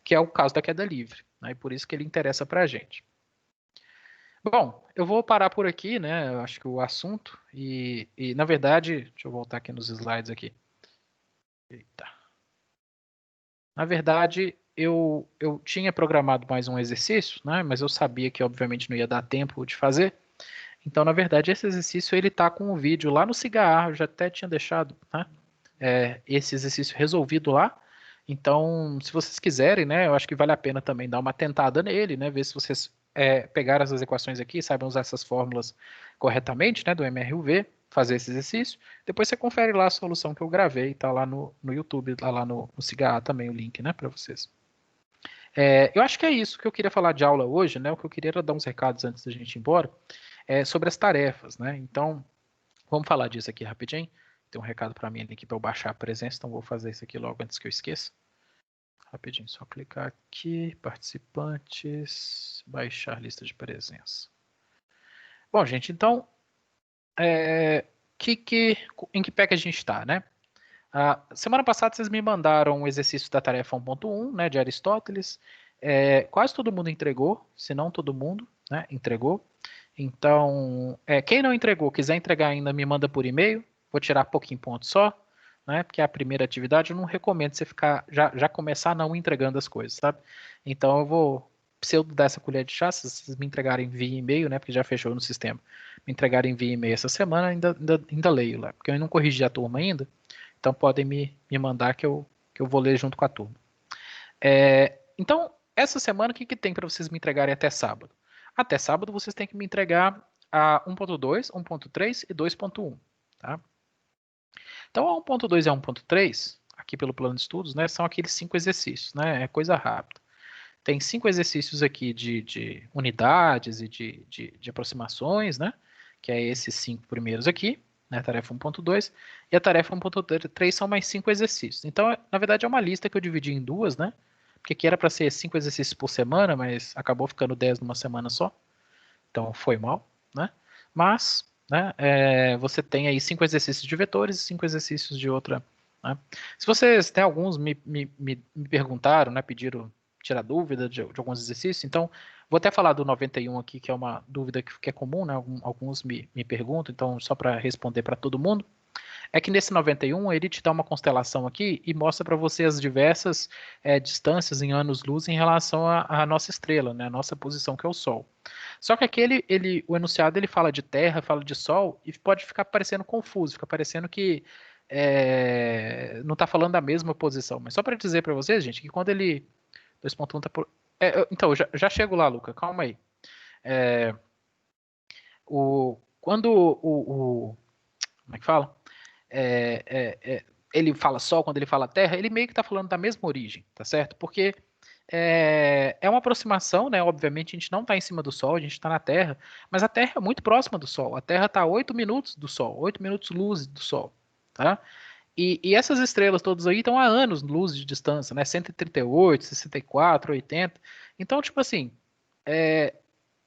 Que é o caso da queda livre, né? E por isso que ele interessa para a gente. Bom, eu vou parar por aqui, né? Eu acho que o assunto na verdade, deixa eu voltar aqui nos slides aqui. Eita. Na verdade, eu tinha programado mais um exercício, né? Mas eu sabia que obviamente não ia dar tempo de fazer. Então, na verdade, esse exercício ele tá com um vídeo lá no Cigar, eu já até tinha deixado, né? Esse exercício resolvido lá. Então, se vocês quiserem, né, eu acho que vale a pena também dar uma tentada nele, né, ver se vocês pegaram essas equações aqui, saibam usar essas fórmulas corretamente, né, do MRUV, fazer esse exercício. Depois você confere lá a solução que eu gravei, tá lá no YouTube, tá lá no Cigar também o link, né, para vocês. Eu acho que é isso que eu queria falar de aula hoje, né, o que eu queria era dar uns recados antes da gente ir embora, sobre as tarefas, né, então vamos falar disso aqui rapidinho. Tem um recado para mim aqui para eu baixar a presença, então vou fazer isso aqui logo antes que eu esqueça. Rapidinho, só clicar aqui, participantes, baixar lista de presença. Bom, gente, então, em que pé que a gente está, né? Semana passada vocês me mandaram um exercício da tarefa 1.1, né, de Aristóteles. Quase todo mundo entregou, se não todo mundo, né, entregou. Então, quem não entregou, quiser entregar ainda, me manda por e-mail. Vou tirar pouquinho ponto só, né? Porque é a primeira atividade, eu não recomendo você ficar, já começar não entregando as coisas, sabe? Então eu vou pseudo dar essa colher de chá, se vocês me entregarem via e-mail, né? Porque já fechou no sistema. Me entregarem via e-mail essa semana, ainda leio lá. Porque eu não corrigi a turma ainda, então podem me mandar que eu vou ler junto com a turma. Então, essa semana, o que tem para vocês me entregarem até sábado? Até sábado vocês têm que me entregar a 1.2, 1.3 e 2.1, tá? Então, a 1.2 e a 1.3, aqui pelo plano de estudos, né, são aqueles 5 exercícios, né, é coisa rápida. Tem 5 exercícios aqui de unidades e de aproximações, né, que é esses 5 primeiros aqui, né, a tarefa 1.2, e a tarefa 1.3 são mais 5 exercícios. Então, na verdade, é uma lista que eu dividi em duas, né, porque aqui era para ser 5 exercícios por semana, mas acabou ficando 10 numa semana só, então foi mal, né, mas, né, você tem aí 5 exercícios de vetores e 5 exercícios de outra, né. Se vocês, tem alguns me perguntaram, né, pediram tirar dúvida de alguns exercícios, então vou até falar do 91 aqui, que é uma dúvida que é comum, né, alguns me perguntam, então só para responder para todo mundo, é que nesse 91 ele te dá uma constelação aqui e mostra para você as diversas distâncias em anos-luz em relação à nossa estrela, né, a nossa posição, que é o Sol. Só que aqui o enunciado ele fala de Terra, fala de Sol, e pode ficar parecendo confuso, fica parecendo que não está falando da mesma posição. Mas só para dizer para vocês, gente, que quando ele... 2.1 tá por... então, já chego lá, Luca, calma aí. Quando como é que fala? Ele fala Sol, quando ele fala Terra, ele meio que está falando da mesma origem, tá certo? Porque é uma aproximação, né? Obviamente a gente não está em cima do Sol, a gente está na Terra, mas a Terra é muito próxima do Sol. A Terra está a 8 minutos do Sol, 8 minutos luz do Sol, tá? E essas estrelas todas aí estão a anos-luz de distância, né? 138, 64, 80. Então, tipo assim,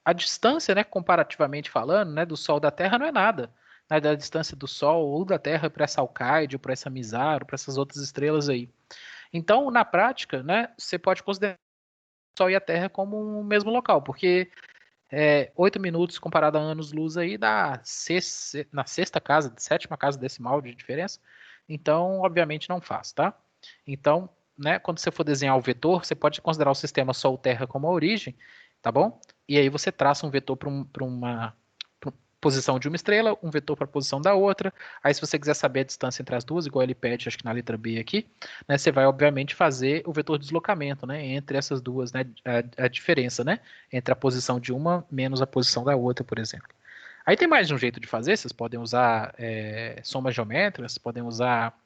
a distância, né, comparativamente falando, né, do Sol da Terra não é nada, né, da distância do Sol ou da Terra para essa Alcaide, ou para essa Mizar, ou para essas outras estrelas aí. Então, na prática, né, você pode considerar o Sol e a Terra como um mesmo local, porque 8 minutos comparado a anos-luz aí dá na sexta casa, sétima casa decimal de diferença. Então, obviamente, não faz, tá? Então, né, quando você for desenhar o vetor, você pode considerar o sistema Sol-Terra como a origem, tá bom? E aí você traça um vetor para uma posição de uma estrela, um vetor para a posição da outra. Aí, se você quiser saber a distância entre as duas, igual ele pede, acho que na letra B aqui, né, você vai, obviamente, fazer o vetor de deslocamento, né, entre essas duas, né, a diferença, né, entre a posição de uma menos a posição da outra, por exemplo. Aí tem mais de um jeito de fazer, vocês podem usar somas geométricas, podem usar,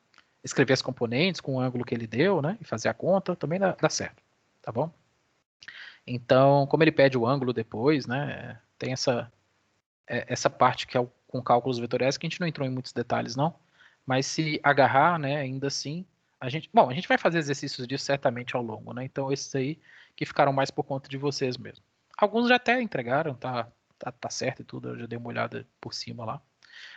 escrever as componentes com o ângulo que ele deu, né, e fazer a conta, também dá certo, tá bom? Então, como ele pede o ângulo depois, né, tem essa parte que é com cálculos vetoriais, que a gente não entrou em muitos detalhes, não, mas se agarrar, né, ainda assim, a gente vai fazer exercícios disso certamente ao longo, né, então esses aí que ficaram mais por conta de vocês mesmo. Alguns já até entregaram, tá certo e tudo, eu já dei uma olhada por cima lá.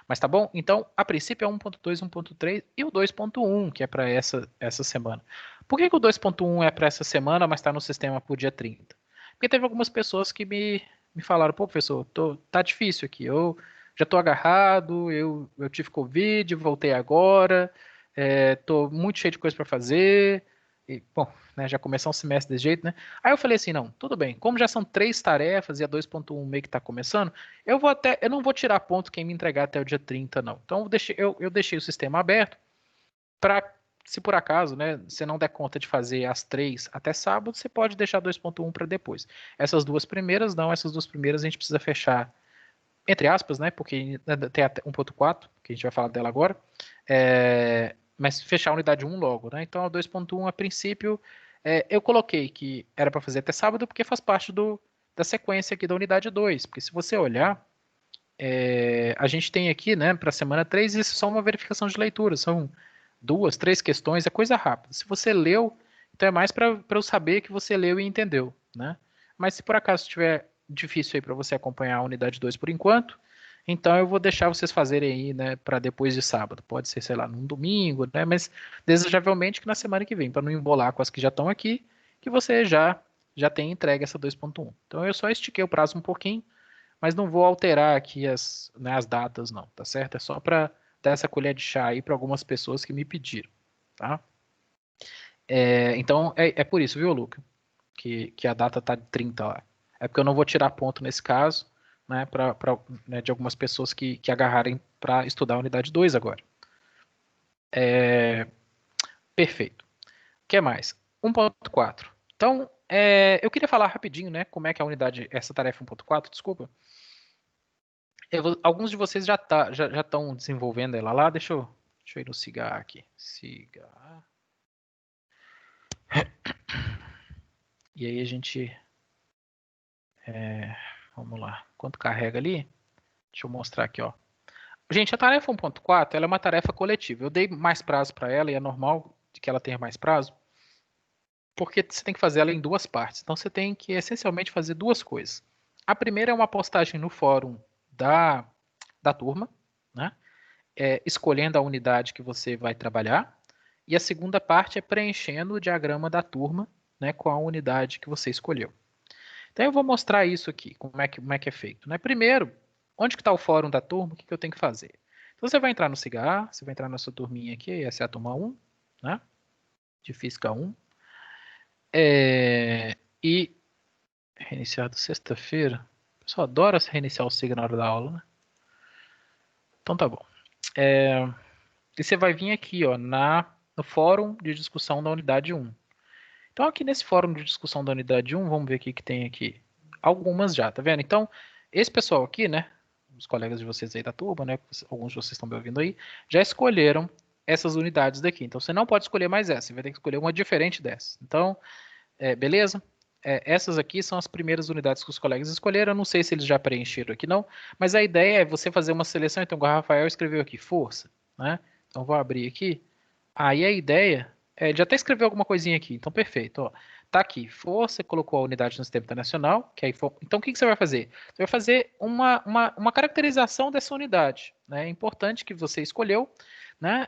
Mas tá bom? Então, a princípio é 1.2, 1.3 e o 2.1, que é para essa semana. Por que o 2.1 é para essa semana, mas está no sistema por dia 30? Porque teve algumas pessoas que me falaram, pô, professor, tá difícil aqui, eu já tô agarrado, eu tive Covid, voltei agora, tô muito cheio de coisa para fazer, e, bom, né, já começar um semestre desse jeito, né? Aí eu falei assim, não, tudo bem, como já são 3 tarefas e a 2.1 meio que tá começando, eu não vou tirar ponto quem me entregar até o dia 30, não. Então eu deixei o sistema aberto para, se por acaso, né, você não der conta de fazer as 3 até sábado, você pode deixar 2.1 para depois. Essas duas primeiras a gente precisa fechar, entre aspas, né, porque tem até 1.4, que a gente vai falar dela agora, mas fechar a unidade 1 logo, né? Então a 2.1 a princípio eu coloquei que era para fazer até sábado porque faz parte da sequência aqui da unidade 2, porque se você olhar, a gente tem aqui, né, para a semana 3, isso é só uma verificação de leitura, são 2, 3 questões, é coisa rápida. Se você leu, então é mais para eu saber que você leu e entendeu, né? Mas se por acaso estiver difícil aí para você acompanhar a unidade 2 por enquanto, então eu vou deixar vocês fazerem aí, né, para depois de sábado. Pode ser, sei lá, num domingo, né, mas desejavelmente que na semana que vem, para não embolar com as que já estão aqui, que você já tenha entregue essa 2.1. Então eu só estiquei o prazo um pouquinho, mas não vou alterar aqui as datas, não, tá certo? É só para dar essa colher de chá aí para algumas pessoas que me pediram, tá? Então, é por isso, viu, Luca? Que a data tá de 30 lá. É porque eu não vou tirar ponto nesse caso, né, né, de algumas pessoas que agarrarem para estudar a unidade 2 agora. Perfeito. O que mais? 1.4. Então, eu queria falar rapidinho, né, como é que é a unidade, essa tarefa 1.4, desculpa. Alguns de vocês já estão desenvolvendo ela lá. Deixa eu ir no Cigar aqui. Cigar. E aí a gente... vamos lá. Quanto carrega ali? Deixa eu mostrar aqui, ó. Gente, a tarefa 1.4 ela é uma tarefa coletiva. Eu dei mais prazo para ela e é normal que ela tenha mais prazo, porque você tem que fazer ela em 2 partes. Então você tem que essencialmente fazer 2 coisas. A primeira é uma postagem no fórum da turma, né? Escolhendo a unidade que você vai trabalhar. E a segunda parte é preenchendo o diagrama da turma, né, com a unidade que você escolheu. Então eu vou mostrar isso aqui, como é que é feito, né? Primeiro, onde que está o fórum da turma, o que eu tenho que fazer? Então você vai entrar no Cigar, você vai entrar na sua turminha aqui, essa é a turma 1, né? De Física 1. E reiniciado sexta-feira. O pessoal adora reiniciar o Cigar na hora da aula, né? Então tá bom. E você vai vir aqui, ó, no fórum de discussão da unidade 1. Então aqui nesse fórum de discussão da unidade 1, vamos ver o que tem aqui. Algumas já, tá vendo? Então, esse pessoal aqui, né? Os colegas de vocês aí da turma, né? Alguns de vocês estão me ouvindo aí, já escolheram essas unidades daqui. Então, você não pode escolher mais essa, você vai ter que escolher uma diferente dessa. Então, beleza? Essas aqui são as primeiras unidades que os colegas escolheram. Eu não sei se eles já preencheram aqui, não. Mas a ideia é você fazer uma seleção. Então, o Rafael escreveu aqui, força, né? Então, vou abrir aqui. Aí a ideia ele já até escreveu alguma coisinha aqui. Então, perfeito. Ó. Tá aqui, força, colocou a unidade no sistema internacional. Então, o que você vai fazer? Você vai fazer uma caracterização dessa unidade. Né? É importante que você escolheu, né?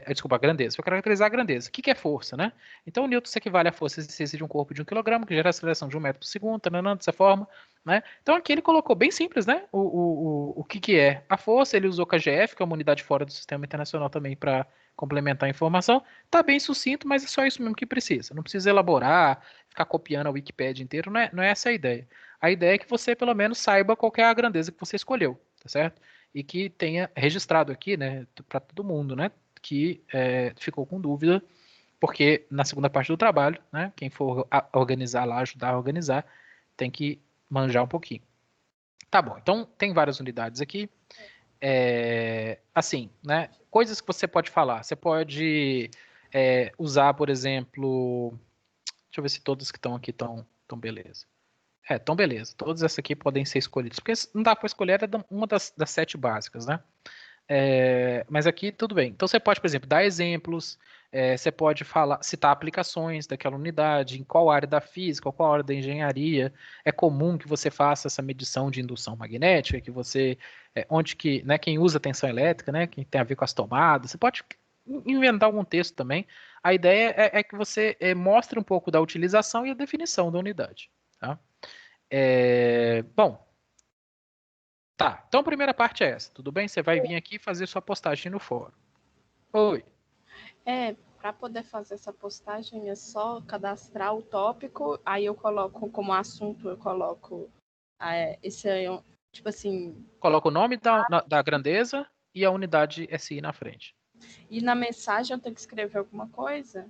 Desculpa, a grandeza. Você vai caracterizar a grandeza. O que é força, né? Então, o Newton se equivale à força existência de um corpo de 1 quilograma, que gera a aceleração de 1 metro por segundo, dessa forma. Né? Então, aqui ele colocou bem simples, né? O que é a força. Ele usou KGF, que é uma unidade fora do sistema internacional também, para complementar a informação. Tá bem sucinto, mas é só isso mesmo que precisa. Não precisa elaborar, ficar copiando a Wikipédia inteiro, não é essa a ideia. A ideia é que você, pelo menos, saiba qual é a grandeza que você escolheu, tá certo? E que tenha registrado aqui, né, para todo mundo, né, que ficou com dúvida, porque na segunda parte do trabalho, né, quem for organizar lá, ajudar a organizar, tem que manjar um pouquinho. Tá bom, então tem várias unidades aqui. Assim, né? Coisas que você pode falar. Você pode usar, por exemplo. Deixa eu ver se todas que estão aqui estão beleza. Então beleza. Todas essas aqui podem ser escolhidas. Porque não dá para escolher, uma das 7 básicas, né? Mas aqui tudo bem. Então você pode, por exemplo, dar exemplos, você pode citar aplicações daquela unidade, em qual área da física, qual área da engenharia é comum que você faça essa medição de indução magnética, que você, onde que, né, quem usa tensão elétrica, né, quem tem a ver com as tomadas, você pode inventar algum texto também. A ideia é que você mostre um pouco da utilização e a definição da unidade. Tá? Bom, tá, então a primeira parte é essa, tudo bem? Você vai vir aqui fazer sua postagem no fórum. Oi. Para poder fazer essa postagem é só cadastrar o tópico, aí eu coloco como assunto, eu coloco esse aí, tipo assim... Coloca o nome da grandeza e a unidade SI na frente. E na mensagem eu tenho que escrever alguma coisa?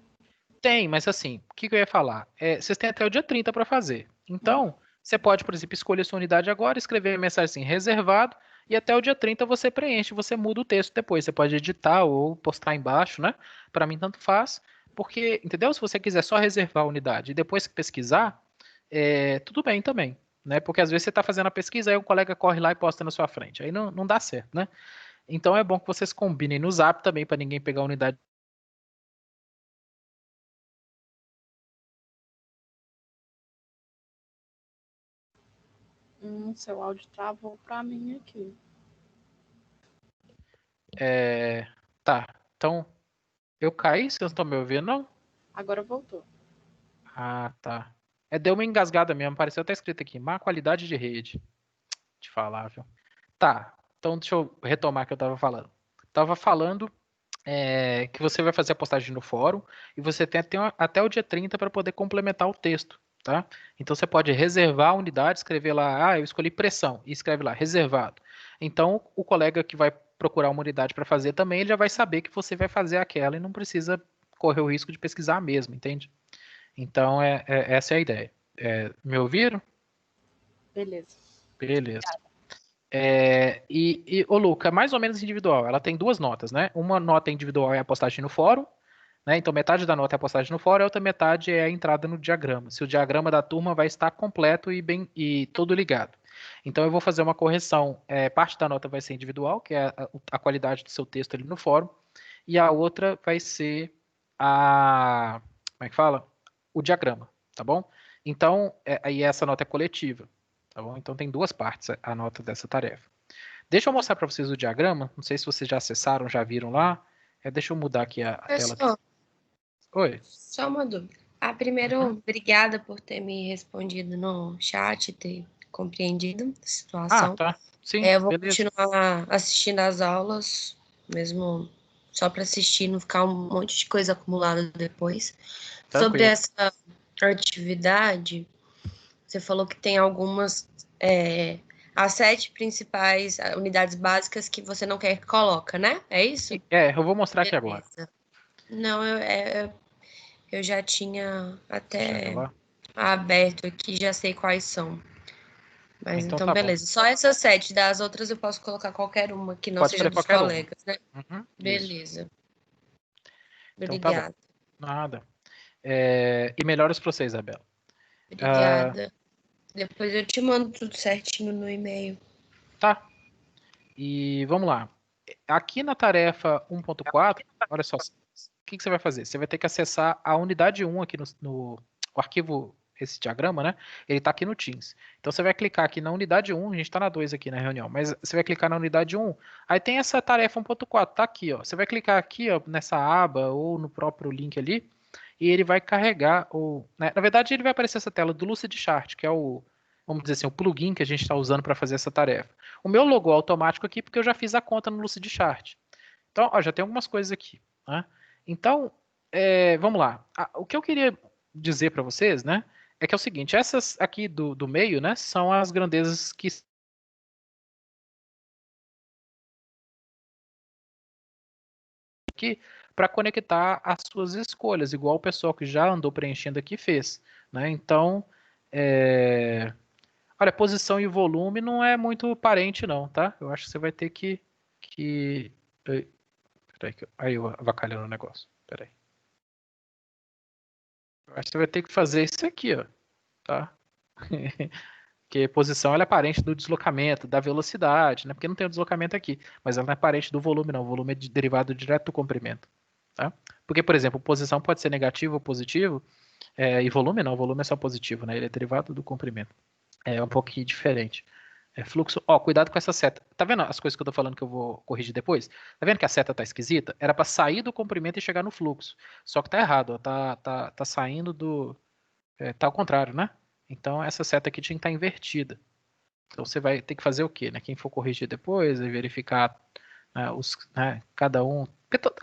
Tem, mas assim, o que eu ia falar? Vocês têm até o dia 30 para fazer. Então, você pode, por exemplo, escolher sua unidade agora, escrever a mensagem assim, reservado, e até o dia 30 você preenche, você muda o texto depois. Você pode editar ou postar embaixo, né? Para mim, tanto faz. Porque, entendeu? Se você quiser só reservar a unidade e depois pesquisar, tudo bem também. Né? Porque às vezes você está fazendo a pesquisa, aí um colega corre lá e posta na sua frente. Aí não dá certo, né? Então é bom que vocês combinem no Zap também, para ninguém pegar a unidade. Seu áudio travou para mim aqui. Tá, então eu caí, vocês não estão me ouvindo, não? Agora voltou. Ah, tá. Deu uma engasgada mesmo, pareceu até escrito aqui, má qualidade de rede. Te falar, viu? Tá, então deixa eu retomar o que eu tava falando. Tava falando que você vai fazer a postagem no fórum e você tem até o dia 30 para poder complementar o texto, tá? Então você pode reservar a unidade, escrever lá, eu escolhi pressão, e escreve lá, reservado. Então o colega que vai procurar uma unidade para fazer também, ele já vai saber que você vai fazer aquela e não precisa correr o risco de pesquisar a mesma, entende? Então essa é a ideia. Me ouviram? Beleza. Beleza. Ô Luca, é mais ou menos individual. Ela tem 2 notas, né? Uma nota individual é a postagem no fórum, né? Então metade da nota é a postagem no fórum, a outra metade é a entrada no diagrama. Se o diagrama da turma vai estar completo e todo ligado. Então eu vou fazer uma correção. Parte da nota vai ser individual, que é a qualidade do seu texto ali no fórum, e a outra vai ser como é que fala? O diagrama, tá bom? Então, aí essa nota é coletiva. Tá bom? Então tem 2 partes a nota dessa tarefa. Deixa eu mostrar para vocês o diagrama. Não sei se vocês já acessaram, já viram lá. Deixa eu mudar aqui a tela. Aqui. Oi. Só uma dúvida. Primeiro, obrigada por ter me respondido no chat, ter compreendido a situação. Tá. Sim, eu vou beleza. continuar assistindo as aulas, mesmo só para assistir, não ficar um monte de coisa acumulada depois. Tranquilo. Sobre essa atividade, você falou que tem algumas, as 7 principais unidades básicas que você não quer que coloca, né? É isso? Eu vou mostrar aqui agora. Não, eu já tinha até aberto aqui, já sei quais são. Mas Então então, tá bom. beleza. Só essas 7. Das outras eu posso colocar qualquer uma que não Pode seja escolher dos qualquer uma. colegas, né? Uhum, isso. Beleza. Então tá bom. Obrigada. Nada. E melhoras para você, Isabela. Obrigada. Depois eu te mando tudo certinho no e-mail. Tá. E vamos lá. Aqui na tarefa 1.4, olha só, o que você vai fazer? Você vai ter que acessar a unidade 1 aqui no o arquivo, esse diagrama, né? Ele está aqui no Teams. Então você vai clicar aqui na unidade 1, a gente está na 2 aqui na reunião, mas você vai clicar na unidade 1, aí tem essa tarefa 1.4, tá aqui, ó. Você vai clicar aqui, ó, nessa aba ou no próprio link ali, e ele vai carregar, né? Na verdade ele vai aparecer essa tela do Lucidchart, que é o, vamos dizer assim, o plugin que a gente está usando para fazer essa tarefa. O meu logo é automático aqui porque eu já fiz a conta no Lucidchart. Então, ó, já tem algumas coisas aqui. Né? Então, vamos lá. O que eu queria dizer para vocês, né, é que é o seguinte, essas aqui do meio, né, são as grandezas que aqui para conectar as suas escolhas, igual o pessoal que já andou preenchendo aqui fez. Né? Então, olha, posição e volume não é muito parente não, tá? Eu acho que você vai ter que peraí, aí eu avacalhando o negócio. Peraí. Eu acho que você vai ter que fazer isso aqui, ó. Tá? Porque posição ela é parente do deslocamento, da velocidade, né? Porque não tem o deslocamento aqui. Mas ela não é parente do volume, não. O volume é derivado direto do comprimento. Tá? Porque, por exemplo, posição pode ser negativo ou positivo, e volume não. O volume é só positivo, né? Ele é derivado do comprimento. É um pouquinho diferente. Fluxo. Ó, cuidado com essa seta. Tá vendo as coisas que eu tô falando que eu vou corrigir depois? Tá vendo que a seta tá esquisita? Era para sair do comprimento e chegar no fluxo. Só que tá errado, ó. Tá saindo do. Tá ao contrário, né? Então essa seta aqui tinha que estar invertida. Então você vai ter que fazer o quê? Né? Quem for corrigir depois, verificar cada um.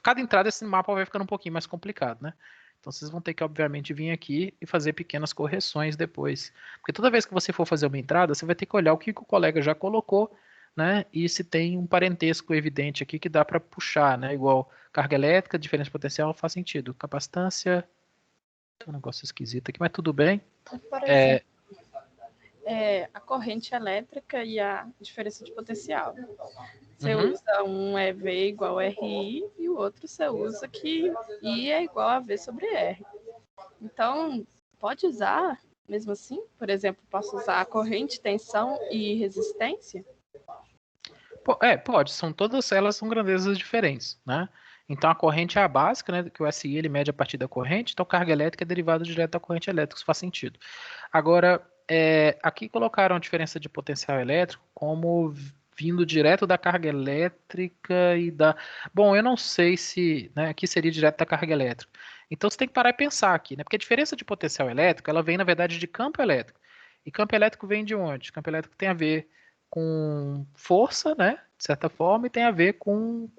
Cada entrada desse mapa vai ficando um pouquinho mais complicado, né? Então vocês vão ter que, obviamente, vir aqui e fazer pequenas correções depois. Porque toda vez que você for fazer uma entrada, você vai ter que olhar o que o colega já colocou, né? E se tem um parentesco evidente aqui que dá para puxar, né? Igual carga elétrica, diferença potencial, faz sentido. Capacitância, tem um negócio esquisito aqui, mas tudo bem. Por exemplo, a corrente elétrica e a diferença de potencial. Você usa um EV igual a RI e o outro você usa que I é igual a V sobre R. Então, pode usar mesmo assim? Por exemplo, posso usar a corrente, tensão e resistência? Pode. Todas elas são grandezas diferentes, né? Então a corrente é a básica, né? Que o SI ele mede a partir da corrente, então carga elétrica é derivada direto da corrente elétrica, isso faz sentido. Agora, aqui colocaram a diferença de potencial elétrico como vindo direto da carga elétrica e da. Bom, eu não sei se, né, aqui seria direto da carga elétrica. Então você tem que parar e pensar aqui, né? Porque a diferença de potencial elétrico, ela vem, na verdade, de campo elétrico. E campo elétrico vem de onde? Campo elétrico tem a ver com força, né? De certa forma, e tem a ver com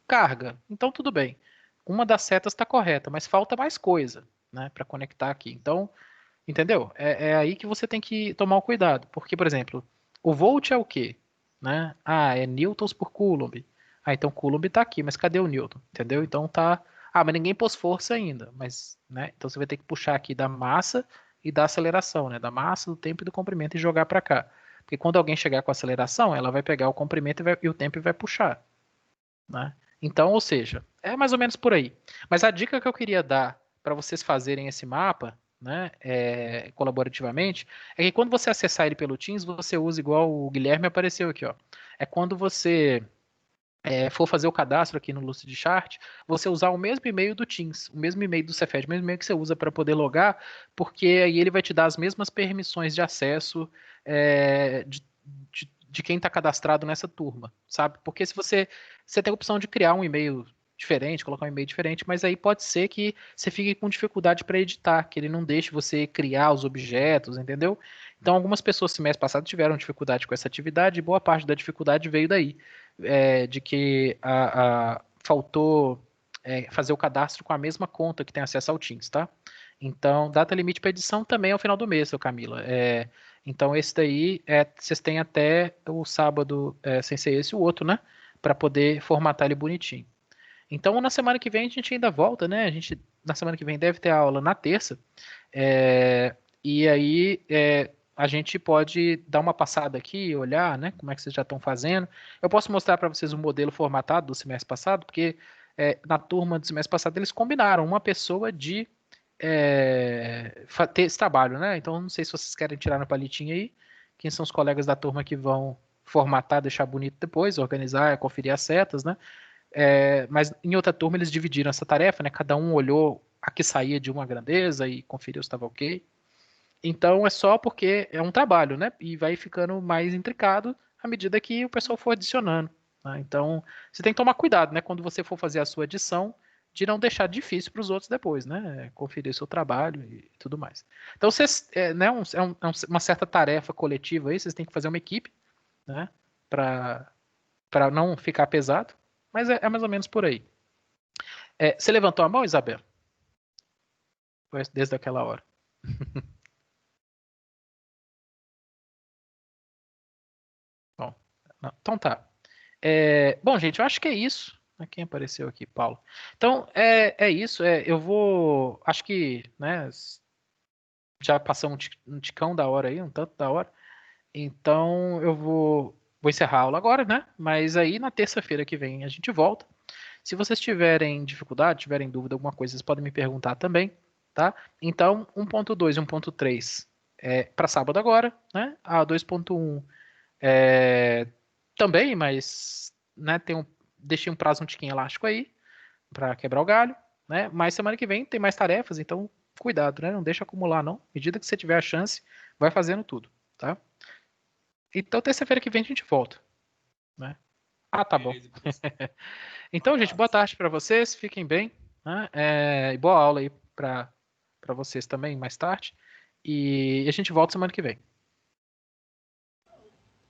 carga. Então, tudo bem. Uma das setas está correta, mas falta mais coisa, né? Para conectar aqui. Então, entendeu? É aí que você tem que tomar o cuidado. Porque, por exemplo, o volt é o quê? Né? É newtons por coulomb. Então coulomb está aqui, mas cadê o newton? Entendeu? Então tá. Mas ninguém pôs força ainda. Mas, né? Então você vai ter que puxar aqui da massa e da aceleração, né? Da massa, do tempo e do comprimento e jogar para cá. Porque quando alguém chegar com aceleração, ela vai pegar o comprimento e o tempo e vai puxar. Né? Então, ou seja, é mais ou menos por aí. Mas a dica que eu queria dar para vocês fazerem esse mapa, né, colaborativamente, é que quando você acessar ele pelo Teams, você usa igual o Guilherme apareceu aqui, ó. É quando você for fazer o cadastro aqui no Lucidchart, você usar o mesmo e-mail do Teams, o mesmo e-mail do Cefet, o mesmo e-mail que você usa para poder logar, porque aí ele vai te dar as mesmas permissões de acesso de quem está cadastrado nessa turma, sabe? Porque se você tem a opção de criar um e-mail diferente, colocar um e-mail diferente, mas aí pode ser que você fique com dificuldade para editar, que ele não deixe você criar os objetos, entendeu? Então, algumas pessoas, semestre passado, tiveram dificuldade com essa atividade, e boa parte da dificuldade veio daí, de que faltou fazer o cadastro com a mesma conta que tem acesso ao Teams, tá? Então, data limite para edição também é ao final do mês, seu Camila. Então, esse daí, vocês têm até o sábado, sem ser esse, o outro, né? Para poder formatar ele bonitinho. Então, na semana que vem, a gente ainda volta, né? A gente, na semana que vem, deve ter aula na terça. E aí, a gente pode dar uma passada aqui, olhar, né, como é que vocês já estão fazendo. Eu posso mostrar para vocês o modelo formatado do semestre passado, porque na turma do semestre passado eles combinaram uma pessoa de ter esse trabalho, né? Então, não sei se vocês querem tirar na palitinha aí, quem são os colegas da turma que vão formatar, deixar bonito depois, organizar, conferir as setas, né? Mas em outra turma eles dividiram essa tarefa, né? Cada um olhou a que saía de uma grandeza e conferiu se estava ok. Então é só porque é um trabalho, né? E vai ficando mais intricado à medida que o pessoal for adicionando. Tá? Então você tem que tomar cuidado, né? Quando você for fazer a sua adição, de não deixar difícil para os outros depois, né? Conferir o seu trabalho e tudo mais. Então vocês, né? Uma certa tarefa coletiva aí, vocês têm que fazer uma equipe, né? Para não ficar pesado, mas é mais ou menos por aí. Você levantou a mão, Isabel? Foi desde aquela hora. Bom, não, então tá. Bom, gente, eu acho que é isso. Quem apareceu aqui? Paulo. Então, é isso. Eu vou. Acho que, né? Já passou um ticão da hora aí, um tanto da hora. Então, eu vou encerrar a aula agora, né? Mas aí na terça-feira que vem a gente volta. Se vocês tiverem dificuldade, tiverem dúvida, alguma coisa, vocês podem me perguntar também, tá? Então, 1.2 e 1.3 para sábado agora, né? A 2.1 também, mas né, deixei um prazo um tiquinho elástico aí para quebrar o galho, né? Mas semana que vem tem mais tarefas, então cuidado, né? Não deixa acumular, não. À medida que você tiver a chance, vai fazendo tudo, tá? Então, terça-feira que vem a gente volta, né? Ah, tá bom. Então, gente, boa tarde para vocês, fiquem bem, né? E boa aula aí para vocês também mais tarde. E a gente volta semana que vem.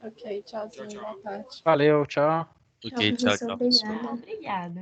Ok, tchauzinho, boa tarde. Valeu, tchau. Ok, tchau, tchau. Obrigada.